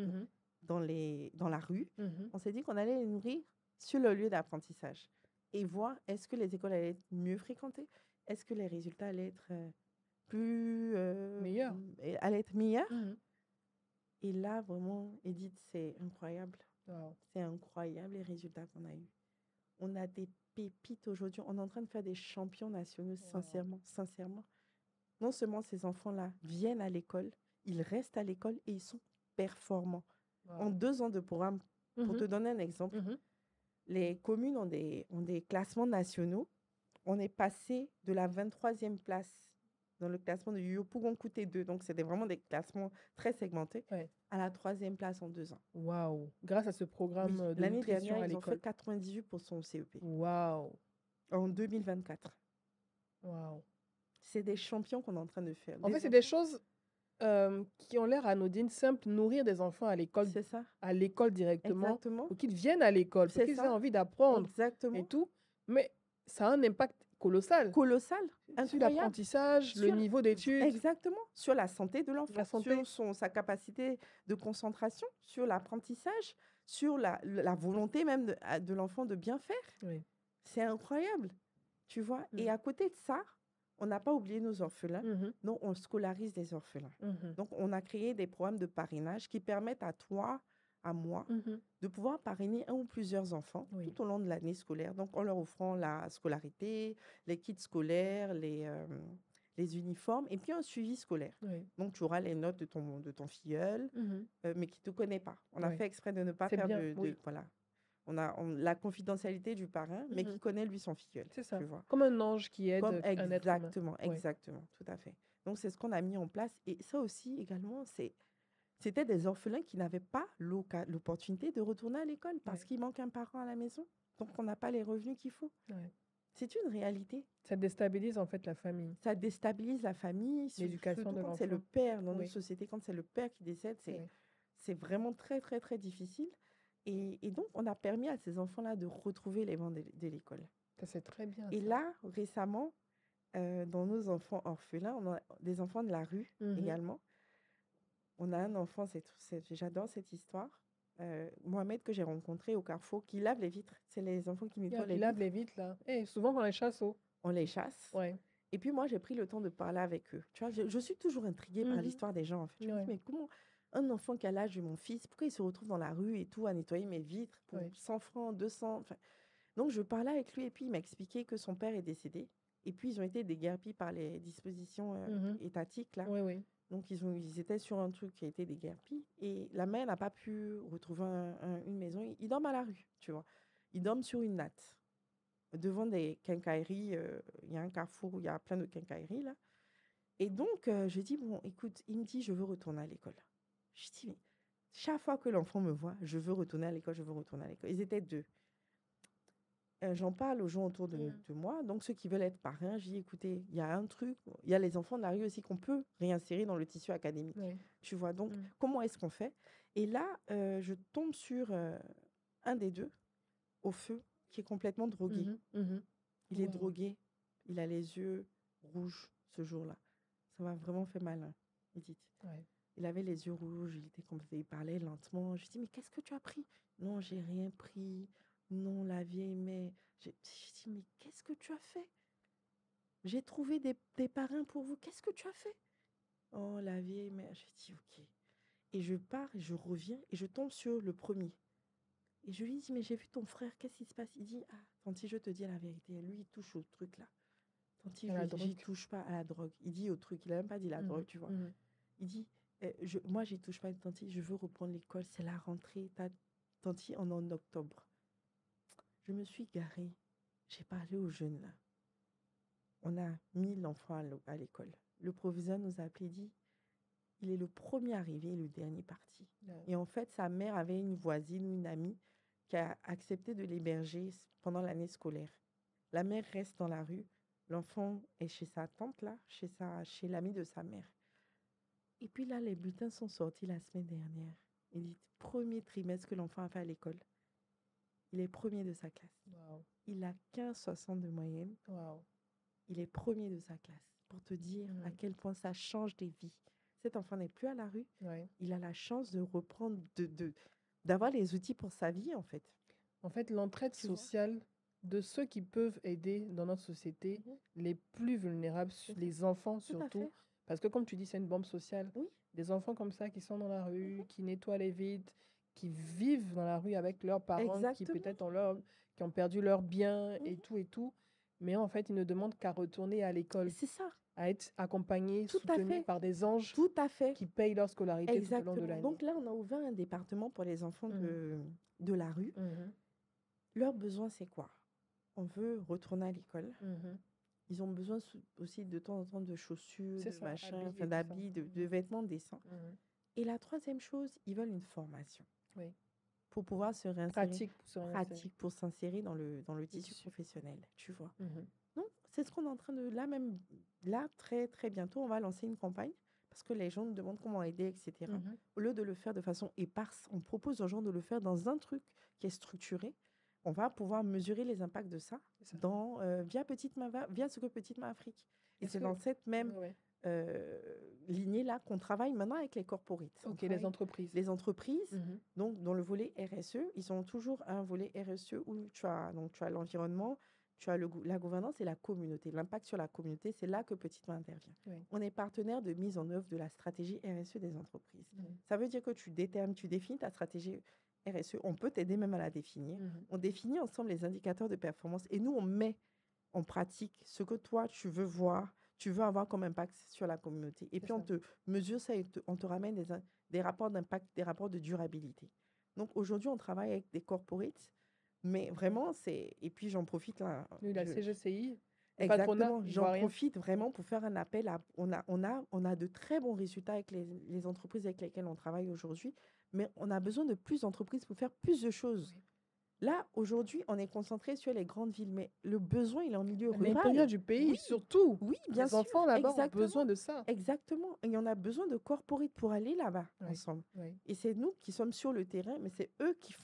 dans la rue, on s'est dit qu'on allait les nourrir sur le lieu d'apprentissage et voir est-ce que les écoles allaient être mieux fréquentées, est-ce que les résultats allaient être meilleurs. Et là, vraiment, Edith, c'est incroyable. Wow. C'est incroyable les résultats qu'on a eus. On a des pépites aujourd'hui. On est en train de faire des champions nationaux, sincèrement. Non seulement ces enfants-là viennent à l'école, ils restent à l'école et ils sont performants. En 2 ans de programme, pour te donner un exemple, les communes ont des classements nationaux. On est passé de la 23e place dans le classement de Yopougon-Kouté 2, donc c'était vraiment des classements très segmentés, à la 3e place en 2 ans. Waouh! Grâce à ce programme de l'année nutrition dernière, à ils ont fait l'école. 98% au CEP. Waouh! En 2024. Waouh! C'est des champions qu'on est en train de faire. En fait, c'est des choses qui ont l'air anodines, simples, nourrir des enfants C'est ça, à l'école directement, exactement. pour qu'ils viennent à l'école, pour C'est qu'ils aient ça, envie d'apprendre et exactement. tout. Mais ça a un impact colossal Colossal, sur incroyable. l'apprentissage, le Sur, niveau d'études, exactement, sur la santé de l'enfant, la santé. sur sa capacité de concentration, sur l'apprentissage, sur la volonté même de l'enfant de bien faire. Oui. C'est incroyable, tu vois. Et Mm. à côté de ça, on n'a pas oublié nos orphelins. Mhm, Donc, on scolarise des orphelins. mhm, Donc, on a créé des programmes de parrainage qui permettent à toi, à moi, mhm. de pouvoir parrainer un ou plusieurs enfants Oui. tout au long de l'année scolaire. Donc, en leur offrant la scolarité, les kits scolaires, les uniformes et puis un suivi scolaire. Oui. Donc, tu auras les notes de ton filleul, Mhm. mais qui ne te connaît pas. On a Oui. fait exprès de ne pas C'est faire bien, oui. voilà. On a la confidentialité du parrain, mais qui Mhm. connaît, lui, son filleul. C'est ça. Tu vois. Comme un ange qui aide Comme un être humain. exactement, Oui. exactement, tout à fait. Donc, c'est ce qu'on a mis en place. Et ça aussi, également, c'était des orphelins qui n'avaient pas l'opportunité de retourner à l'école parce Ouais. qu'il manque un parent à la maison. Donc, on n'a pas les revenus qu'il faut. Ouais. C'est une réalité. Ça déstabilise en fait la famille, Ça déstabilise la famille, l'éducation surtout de quand c'est le l'enfant. père dans notre Oui. société, quand c'est le père qui décède, Oui. c'est vraiment très, très, très difficile. Et donc, on a permis à ces enfants-là de retrouver les bancs de l'école. Ça, c'est très bien Et ça. là, récemment, dans nos enfants orphelins, on a des enfants de la rue Mhm. également. On a un enfant, j'adore cette histoire. Mohamed, que j'ai rencontré au Carrefour, qui lave les vitres. C'est les enfants qui nettoient Qui les lave vitres. les vitres là. Et souvent quand les chasse au. On les chasse. Ouais. Et puis moi, j'ai pris le temps de parler avec eux. Tu vois, je suis toujours intriguée par Mhm. l'histoire des gens. En fait. Je me dis, Ouais. mais comment un enfant qui a l'âge de mon fils, pourquoi il se retrouve dans la rue et tout, à nettoyer mes vitres pour Ouais. 100 francs, 200 enfin. Donc, je parlais avec lui et puis il m'a expliqué que son père est décédé. Et puis, ils ont été déguerpis par les dispositions Mhm. étatiques, là. Oui, oui. Donc, ils étaient sur un truc qui a été déguerpi. Et la mère n'a pas pu retrouver une maison. Ils dorment à la rue, tu vois. Ils dorment sur une natte, devant des quincailleries. Il y a un carrefour où il y a plein de quincailleries, là. Et donc, je dis, bon, écoute, il me dit, je veux retourner à l'école. Je dis, mais chaque fois que l'enfant me voit, je veux retourner à l'école, je veux retourner à l'école. Ils étaient deux. J'en parle aux gens autour de moi. Donc, ceux qui veulent être parrains, je dis, écoutez, il y a un truc, il y a les enfants de la rue aussi qu'on peut réinsérer dans le tissu académique. Oui. Tu vois, donc, Mm. comment est-ce qu'on fait? Et là, je tombe sur un des deux, au feu, qui est complètement drogué. Mhm. Mhm. Il est Wow. drogué. Il a les yeux rouges ce jour-là. Ça m'a vraiment fait mal, hein, Edith. Ouais. Il avait les yeux rouges, il parlait lentement. Je dis, mais qu'est-ce que tu as pris? Non, j'ai rien pris. Non, la vieille mère. Je dis, mais qu'est-ce que tu as fait? J'ai trouvé des parrains pour vous. Qu'est-ce que tu as fait? Oh, la vieille mère. Je dis, ok. Et je pars, et je reviens, et je tombe sur le premier. Et je lui dis, mais j'ai vu ton frère, qu'est-ce qui se passe? Il dit, ah, tanti, je te dis la vérité. Lui, il touche au truc là. Tanti, À la j'y drogue. touche pas à la drogue. Il dit au truc, il a même pas dit la Mhm. drogue, tu vois. Mhm. Il dit, moi, j'y touche pas, tanti, je veux reprendre l'école, c'est la rentrée. Tanti, on est en octobre. Je me suis garée. J'ai parlé aux jeunes là. On a 1000 enfants à l'école. Le proviseur nous a appelé, dit, il est le premier arrivé et le dernier parti. Ouais. Et en fait, sa mère avait une voisine ou une amie qui a accepté de l'héberger pendant l'année scolaire. La mère reste dans la rue. L'enfant est chez sa tante là, chez l'amie de sa mère. Et puis là, les bulletins sont sortis la semaine dernière. Il dit, premier trimestre que l'enfant a fait à l'école. Il est premier de sa classe. Wow. Il a 15,60 de moyenne. Wow. Il est premier de sa classe. Pour te dire à quel point ça change des vies. Cet enfant n'est plus à la rue. Ouais. Il a la chance de reprendre, d'avoir les outils pour sa vie, en fait. En fait, l'entraide Tu vois? sociale de ceux qui peuvent aider dans notre société, les plus vulnérables, C'est ça. les enfants Tout à surtout. fait. Parce que comme tu dis, c'est une bombe sociale. Oui. Des enfants comme ça qui sont dans la rue, qui nettoient les vides, qui vivent dans la rue avec leurs parents, qui Exactement. peut-être qui ont perdu leurs biens et Mhm. tout. Mais en fait, ils ne demandent qu'à retourner à l'école, C'est ça. à être accompagnés, Tout à soutenus fait. par des anges Tout à fait. qui payent leur scolarité tout au long de Exactement. l'année. Donc là, on a ouvert un département pour les enfants de la rue. Mhm. Leur besoin, c'est quoi? On veut retourner à l'école. Mhm. Ils ont besoin aussi de temps en temps de chaussures, C'est de ça, machins, habits et enfin tout ça. d'habits, de vêtements décents. Mhm. Et la troisième chose, ils veulent une formation Oui. pour pouvoir se réinsérer. Pratique pour se réinsérer. Pratique pour s'insérer dans le tissu tissu. professionnel, tu vois. Mhm. Donc, c'est ce qu'on est en train de... Là, très, très bientôt, on va lancer une campagne. parce que les gens nous demandent comment aider, etc. Mhm. Au lieu de le faire de façon éparse, on propose aux gens de le faire dans un truc qui est structuré. On va pouvoir mesurer les impacts de ça C'est ça. via ce que Petite Main Afrique. Et Est-ce c'est que... dans cette même Ouais, ouais. lignée-là qu'on travaille maintenant avec les corporates. On Ok, les travaille entreprises. les entreprises. Mhm. Donc, dans le volet RSE, ils ont toujours un volet RSE où tu as l'environnement, tu as la gouvernance et la communauté. L'impact sur la communauté, c'est là que Petite Main intervient. Oui. On est partenaire de mise en œuvre de la stratégie RSE des entreprises. Mhm. Ça veut dire que tu définis ta stratégie RSE. On peut t'aider même à la définir. Mhm. On définit ensemble les indicateurs de performance et nous, on met en pratique ce que toi, tu veux voir, tu veux avoir comme impact sur la communauté. Et puis, on ça. te mesure ça et on te ramène des rapports d'impact, des rapports de durabilité. Donc, aujourd'hui, on travaille avec des corporates, mais vraiment, c'est... Et puis, j'en profite là. Oui, la CGCI, le Exactement, patronat, j'en ivoirien. profite vraiment pour faire un appel. On a de très bons résultats avec les entreprises avec lesquelles on travaille aujourd'hui, mais on a besoin de plus d'entreprises pour faire plus de choses. Oui. Là, aujourd'hui, on est concentré sur les grandes villes, mais le besoin, il est en milieu À l'intérieur rural. du pays, Oui, surtout. oui, bien Les sûr, enfants là-bas ont exactement. besoin de ça. Exactement. Et on a besoin de corporate pour aller là-bas Oui, ensemble. oui, Et c'est nous qui sommes sur le terrain, mais c'est eux qui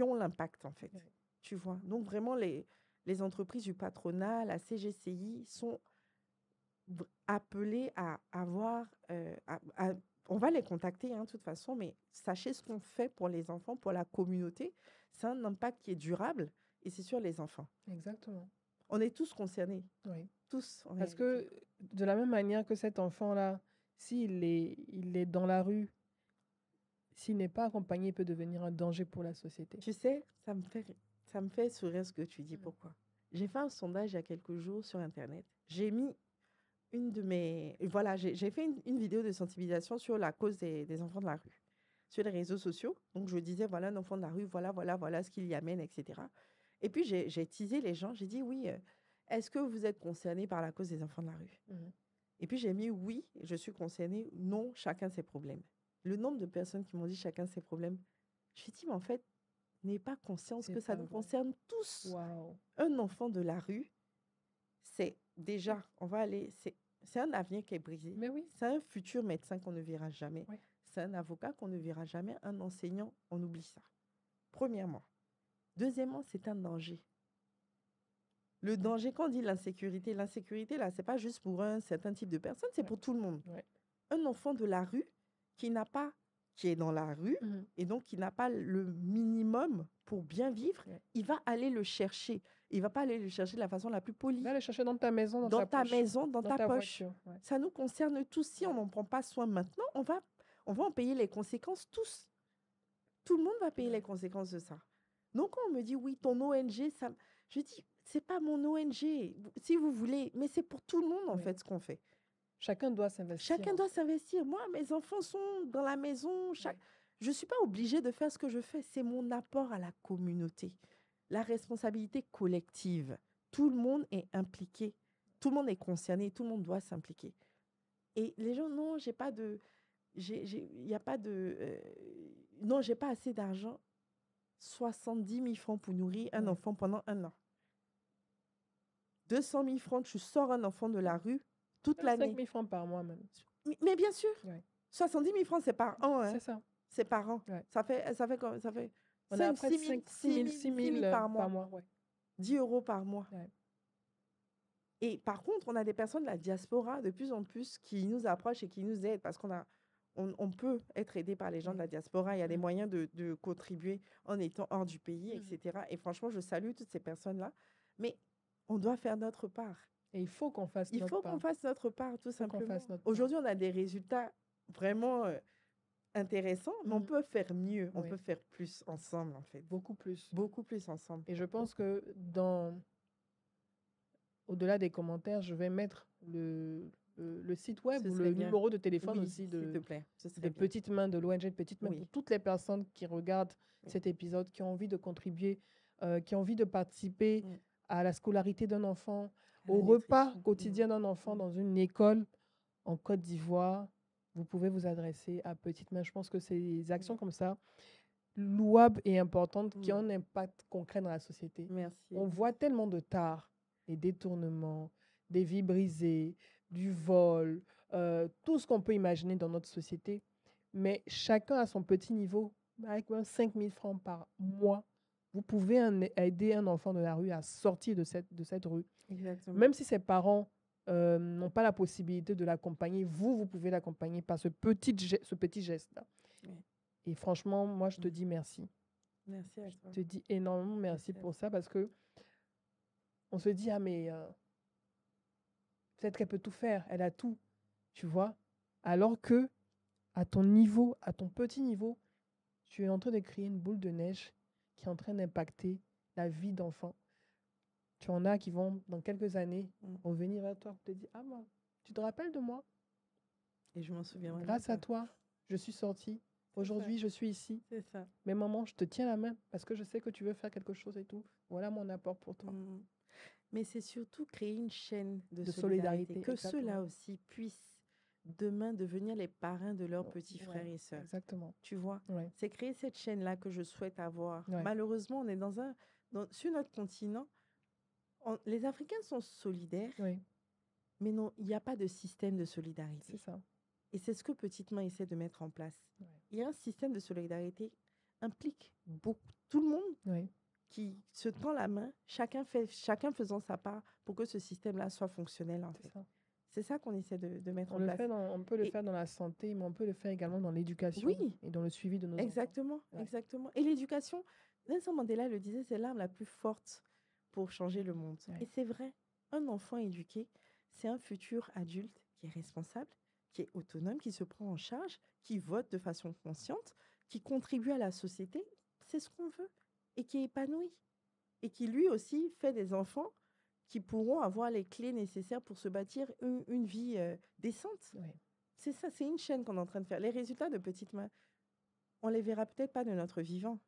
ont l'impact, en fait. oui. Tu vois. Donc, vraiment, les entreprises du patronat, la CGCI, sont appelées à avoir... on va les contacter, hein, de toute façon, mais sachez ce qu'on fait pour les enfants, pour la communauté. C'est un impact qui est durable et c'est sur les enfants. Exactement. On est tous concernés. Oui. Tous, en Parce réalité. que de la même manière que cet enfant-là, il est dans la rue, s'il n'est pas accompagné, il peut devenir un danger pour la société. Tu sais, ça me fait sourire ce que tu dis. Mhm. Pourquoi? J'ai fait un sondage il y a quelques jours sur Internet. J'ai mis une de mes... Voilà, j'ai fait une vidéo de sensibilisation sur la cause des enfants de la rue, sur les réseaux sociaux. Donc, je disais, voilà, un enfant de la rue, voilà ce qu'il y amène, etc. Et puis, j'ai teasé les gens. J'ai dit, oui, est-ce que vous êtes concernés par la cause des enfants de la rue? Mhm. Et puis, j'ai mis, oui, je suis concernée. Non, chacun ses problèmes. Le nombre de personnes qui m'ont dit chacun ses problèmes, je dit, mais en fait, n'ayez pas conscience C'est que ça pas nous vrai. concerne tous. Waouh. Un enfant de la rue, c'est déjà, c'est un avenir qui est brisé. Mais oui. C'est un futur médecin qu'on ne verra jamais. Oui. C'est un avocat qu'on ne verra jamais. Un enseignant, on oublie ça. Premièrement. Deuxièmement, c'est un danger. Le danger, quand on dit l'insécurité, là, c'est pas juste pour un certain type de personne, c'est Ouais. pour tout le monde. Ouais. Un enfant de la rue qui est dans la rue Mhm. et donc qui n'a pas le minimum pour bien vivre, Ouais. il va aller le chercher. Il va pas aller le chercher de la façon la plus polie. Va le chercher dans ta maison, Dans ta poche, maison, dans ta poche. voiture. Ouais. Ça nous concerne tous. Si on n'en prend pas soin maintenant, on va en payer les conséquences tous. Tout le monde va payer Ouais. les conséquences de ça. Donc, quand on me dit, oui, ton ONG, ça... je dis, c'est pas mon ONG, si vous voulez, mais c'est pour tout le monde, en Oui. fait, ce qu'on fait. Chacun doit s'investir. Chacun doit s'investir. Moi, mes enfants sont dans la maison. Oui. Je ne suis pas obligée de faire ce que je fais. C'est mon apport à la communauté. La responsabilité collective. Tout le monde est impliqué. Tout le monde est concerné. Tout le monde doit s'impliquer. Et les gens, non, j'ai pas de... Il n'y a pas de... non, j'ai pas assez d'argent. 70 000 francs pour nourrir un Ouais. enfant pendant 1 an. 200 000 francs, tu sors un enfant de la rue toute 5 l'année. 000 francs par mois même. Mais bien sûr, Ouais. 70 000 francs, c'est par an. Hein. C'est ça. C'est par an. Ouais. Ça fait quoi? Ça fait On a 5, après 6 000 par mois. Ouais. 10 € par mois. Ouais. Et par contre, on a des personnes de la diaspora de plus en plus qui nous approchent et qui nous aident parce on peut être aidé par les gens de la diaspora. Il y a des moyens de contribuer en étant hors du pays, etc. Et franchement, je salue toutes ces personnes-là. Mais on doit faire notre part. Et il faut qu'on fasse Il notre faut part. qu'on fasse notre part, tout simplement. fasse notre part. Aujourd'hui, on a des résultats vraiment intéressants, mais on peut faire mieux. On Oui. peut faire plus ensemble, en fait. Beaucoup plus. Beaucoup plus ensemble. Et je pense que au-delà des commentaires, je vais mettre le site web Ce ou serait le bien. numéro de téléphone Oui, aussi s'il te plaît. Ce serait des bien. Petites Mains, de l'ONG de Petites Mains, Oui. pour toutes les personnes qui regardent Oui. cet épisode, qui ont envie de contribuer, qui ont envie de participer Mm. à la scolarité d'un enfant, À la au repas nutrition. quotidien d'un enfant dans une école en Côte d'Ivoire. Vous pouvez vous adresser à Petites Mains. Je pense que c'est des actions comme ça, louables et importantes, qui ont un impact concret dans la société. Merci. On voit tellement de tares, des détournements, des vies brisées, du vol, tout ce qu'on peut imaginer dans notre société. Mais chacun à son petit niveau, avec même 5 000 francs par mois, vous pouvez aider un enfant de la rue à sortir de cette rue. Exactement. Même si ses parents n'ont pas la possibilité de l'accompagner, vous pouvez l'accompagner par ce petit geste-là. Ouais. Et franchement, moi, je te dis merci. Merci à Je toi. te dis énormément merci Merci à pour ça parce que on se dit, ah mais peut-être qu'elle peut tout faire, elle a tout, tu vois. Alors que à ton niveau, à ton petit niveau, tu es en train de créer une boule de neige qui est en train d'impacter la vie d'enfants. Tu en as qui vont, dans quelques années, revenir vers toi et te dire, ah moi, tu te rappelles de moi? Et je m'en souviendrai. Grâce à toi, je suis sortie. Aujourd'hui, je suis ici. C'est ça. Mais maman, je te tiens la main parce que je sais que tu veux faire quelque chose et tout. Voilà mon apport pour toi. Mais c'est surtout créer une chaîne de solidarité, que exactement. ceux-là aussi puissent demain devenir les parrains de leurs petits frères et sœurs. Exactement. Tu vois, Ouais. c'est créer cette chaîne-là que je souhaite avoir. Ouais. Malheureusement, on est sur notre continent, les Africains sont solidaires, Oui, mais non, il n'y a pas de système de solidarité. c'est ça. Et c'est ce que Petite Main essaie de mettre en place. Ouais. Il y a un système de solidarité implique tout le monde Oui. qui se tend la main, chacun faisant sa part pour que ce système-là soit fonctionnel, en fait. Ça. C'est ça qu'on essaie de mettre On en le place. fait on peut le faire dans la santé, mais on peut le faire également dans l'éducation et dans le suivi de nos exactement, enfants. Exactement. Et l'éducation, Nelson Mandela le disait, c'est l'arme la plus forte pour changer le monde. Ouais. Et c'est vrai, un enfant éduqué, c'est un futur adulte qui est responsable, qui est autonome, qui se prend en charge, qui vote de façon consciente, qui contribue à la société. C'est ce qu'on veut. Et qui est épanoui. Et qui, lui aussi, fait des enfants qui pourront avoir les clés nécessaires pour se bâtir une vie décente. Ouais. C'est ça, c'est une chaîne qu'on est en train de faire. Les résultats de Petite Main, on les verra peut-être pas de notre vivant,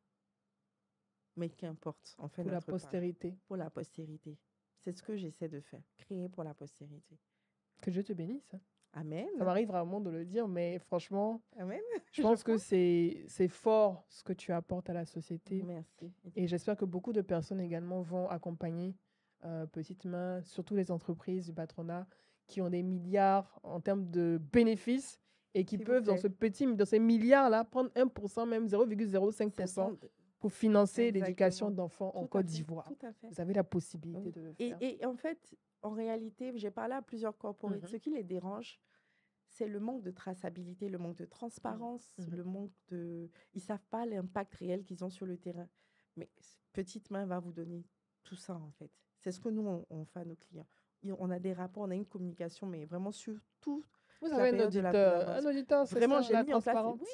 mais qu'importe, on fait pour la notre part. postérité. Pour la postérité. C'est ce que j'essaie de faire, créer pour la postérité. Que Dieu te bénisse. Amen. Ça m'arrive vraiment de le dire, mais franchement, Amen. je pense que c'est fort ce que tu apportes à la société. Merci. Et j'espère que beaucoup de personnes également vont accompagner Petite Main, surtout les entreprises du patronat qui ont des milliards en termes de bénéfices et qui peuvent, dans ces milliards-là, prendre 1%, même 0,05% pour financer l'éducation d'enfants en Côte d'Ivoire. Vous avez la possibilité de le faire. Et en fait, en réalité, j'ai parlé à plusieurs corporates. Ce qui les dérange, c'est le manque de traçabilité, le manque de transparence, le manque de... Ils ne savent pas l'impact réel qu'ils ont sur le terrain. Mais Petite Main va vous donner tout ça, en fait. C'est ce que nous, on fait à nos clients. On a des rapports, on a une communication, mais vraiment sur tout. Vous avez un auditeur, c'est vraiment, ça, la transparence. Oui.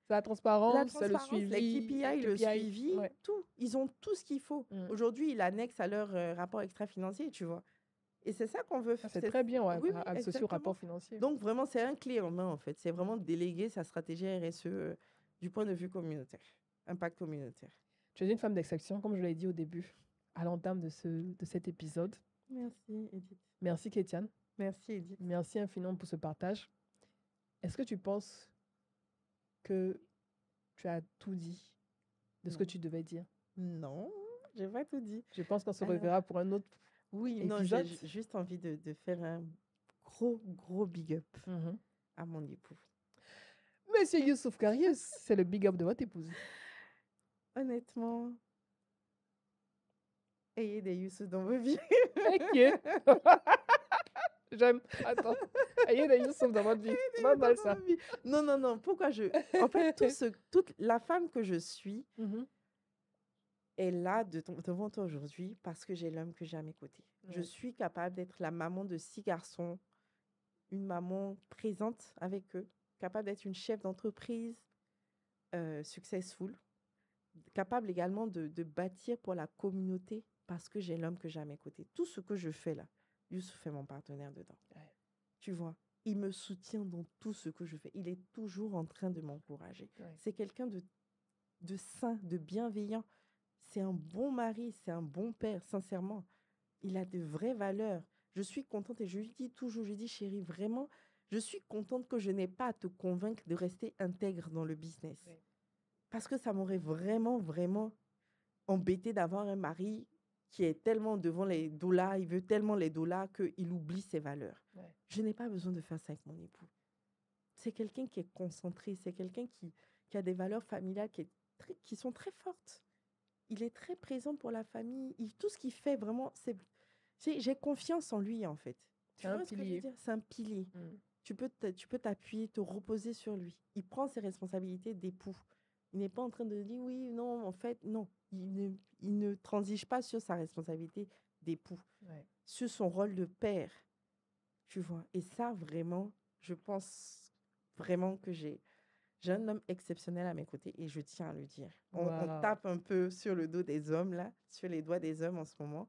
C'est la transparence, c'est le suivi. Les KPI, le suivi, tout. Ils ont tout ce qu'il faut. Aujourd'hui, ils l'annexent à leur rapport extra-financier, tu vois. Et c'est ça qu'on veut faire. C'est très bien, associé au rapport financier. Donc, vraiment, c'est un clé en main, en fait. C'est vraiment déléguer sa stratégie RSE du point de vue communautaire, impact communautaire. Tu es une femme d'exception, comme je l'ai dit au début, à l'entame de cet épisode. Merci, Edith. Merci, Kétiane. Merci, Edith. Merci infiniment pour ce partage. Est-ce que tu penses que tu as tout dit de ce que tu devais dire? Non, je n'ai pas tout dit. Je pense qu'on se reverra pour un autre épisode. Non, j'ai juste envie de faire un gros big up à mon époux. Monsieur Youssouf Karius, c'est le big up de votre épouse. Honnêtement, ayez des Youssouf dans vos vies. Ok. J'aime. Attends. Ayez des Youssouf dans votre vie. C'est pas mal ça. Non. Pourquoi En fait, toute la femme que je suis est là devant toi aujourd'hui parce que j'ai l'homme que j'ai à mes côtés. Je suis capable d'être la maman de 6 garçons, une maman présente avec eux, capable d'être une chef d'entreprise successful, capable également de bâtir pour la communauté parce que j'ai l'homme que j'ai à mes côtés. Tout ce que je fais là, Youssouf est mon partenaire dedans. Ouais. Tu vois, il me soutient dans tout ce que je fais. Il est toujours en train de m'encourager. Ouais. C'est quelqu'un de sain, de bienveillant. C'est un bon mari, c'est un bon père, sincèrement. Il a de vraies valeurs. Je suis contente et je lui dis toujours, je dis chérie, vraiment, je suis contente que je n'ai pas à te convaincre de rester intègre dans le business. Oui. Parce que ça m'aurait vraiment embêté d'avoir un mari qui est tellement devant les dollars, il veut tellement les dollars qu'il oublie ses valeurs. Ouais. Je n'ai pas besoin de faire ça avec mon époux. C'est quelqu'un qui est concentré, c'est quelqu'un qui a des valeurs familiales qui sont très fortes. Il est très présent pour la famille. Tout ce qu'il fait, vraiment, j'ai confiance en lui, en fait. C'est Tu un vois ce que je veux pilier. dire? C'est un pilier. Mm. Tu peux t'appuyer, te reposer sur lui. Il prend ses responsabilités d'époux. Il n'est pas en train de dire oui, non, en fait, non. Il ne transige pas sur sa responsabilité d'époux, Ouais. sur son rôle de père. Tu vois? Et ça, vraiment, je pense vraiment que j'ai un homme exceptionnel à mes côtés et je tiens à le dire. On Wow. tape un peu sur le dos des hommes, là, sur les doigts des hommes en ce moment.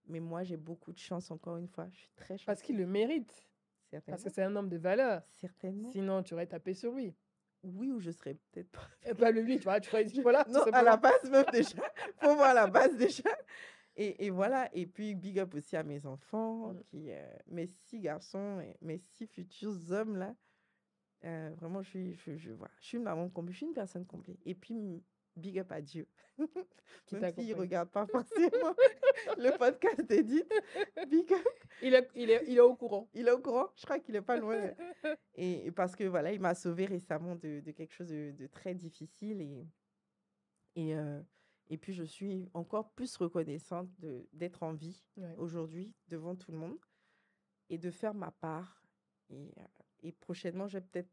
Mais moi, j'ai beaucoup de chance, encore une fois. Je suis très chanceuse. Parce qu'il le mérite. Parce que Certainement. c'est un homme de valeur. Certainement. Sinon, tu aurais tapé sur lui. Oui, ou je serais peut-être pas. Et pas lui, tu vois, tu aurais dit, voilà, tout Non, à simplement. la base même déjà. Faut voir la base déjà. Et voilà. Et puis, big up aussi à mes enfants, mes 6 garçons et mes 6 futurs hommes, là. Vraiment, je suis une maman complète, je suis une personne complète. Et puis, big up à Dieu. Qui Même s'il ne t'accompagne. regarde pas forcément le podcast d'Edith, big up. Il est au courant. Il est au courant, je crois qu'il n'est pas loin. Et parce que voilà, il m'a sauvée récemment de quelque chose de très difficile. Et puis, je suis encore plus reconnaissante d'être en vie Ouais. aujourd'hui devant tout le monde et de faire ma part. Et prochainement, je vais peut-être,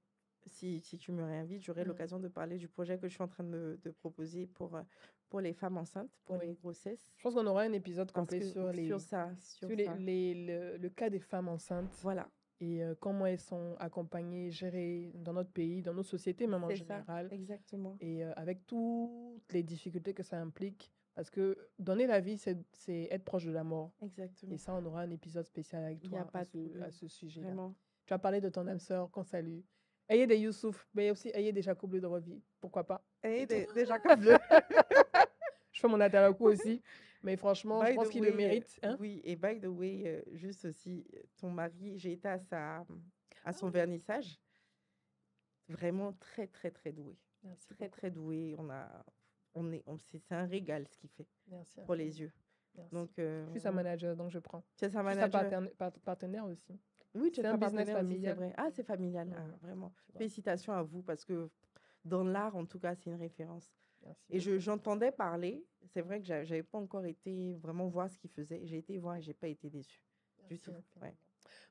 si tu me réinvites, j'aurai l'occasion de parler du projet que je suis en train de proposer pour les femmes enceintes, pour les grossesses. Je pense qu'on aura un épisode complet sur le le cas des femmes enceintes. Voilà. Et comment elles sont accompagnées, gérées dans notre pays, dans nos sociétés même en général. Exactement. Et avec toutes les difficultés que ça implique. Parce que donner la vie, c'est être proche de la mort. Exactement. Et ça, on aura un épisode spécial avec toi à ce sujet-là. Vraiment. Tu as parlé de ton âme sœur qu'on salue. Ayez des Youssouf, mais aussi ayez des Jacob Bleu dans votre vie. Pourquoi pas? Ayez des Jacob Bleu. Je fais mon atalakou aussi. Mais franchement, je pense qu'il le mérite. Hein? Oui, et by the way, juste aussi, ton mari, j'ai été à son vernissage. Vraiment très, très, très doué. Merci très, beaucoup. très doué. C'est un régal ce qu'il fait. Merci. Pour les yeux. Merci. Donc, je suis sa manager, donc je prends. Tu es sa manager. Je manager. suis sa partenaire aussi. Oui, tu es un business familial. Aussi, c'est vrai. Ah, c'est familial. Ouais. Ah, vraiment. Félicitations à vous parce que dans l'art, en tout cas, c'est une référence. Merci. Et j'entendais parler. C'est vrai que j'avais pas encore été vraiment voir ce qu'il faisait. J'ai été voir et j'ai pas été déçue. Du tout. Ouais.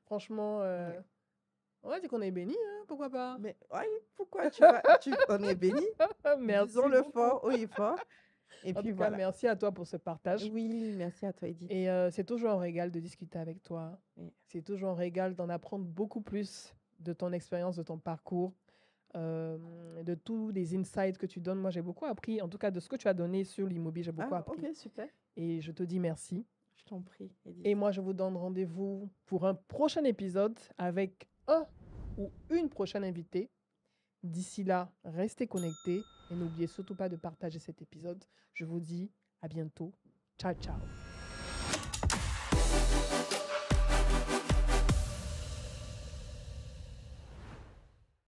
Franchement, on va dire qu'on est béni, hein, pourquoi pas? Mais ouais, pourquoi on est béni? Merci. Disons-le fort, oui, fort. Et en puis tout voilà. cas, merci à toi pour ce partage. Oui, merci à toi, Edith. Et c'est toujours un régal de discuter avec toi. Oui. C'est toujours un régal d'en apprendre beaucoup plus de ton expérience, de ton parcours, de tous les insights que tu donnes. Moi, j'ai beaucoup appris, en tout cas de ce que tu as donné sur l'immobilier, j'ai beaucoup appris. Ok, super. Et je te dis merci. Je t'en prie, Edith. Et moi, je vous donne rendez-vous pour un prochain épisode avec un ou une prochaine invitée. D'ici là, restez connectés et n'oubliez surtout pas de partager cet épisode. Je vous dis à bientôt. Ciao, ciao.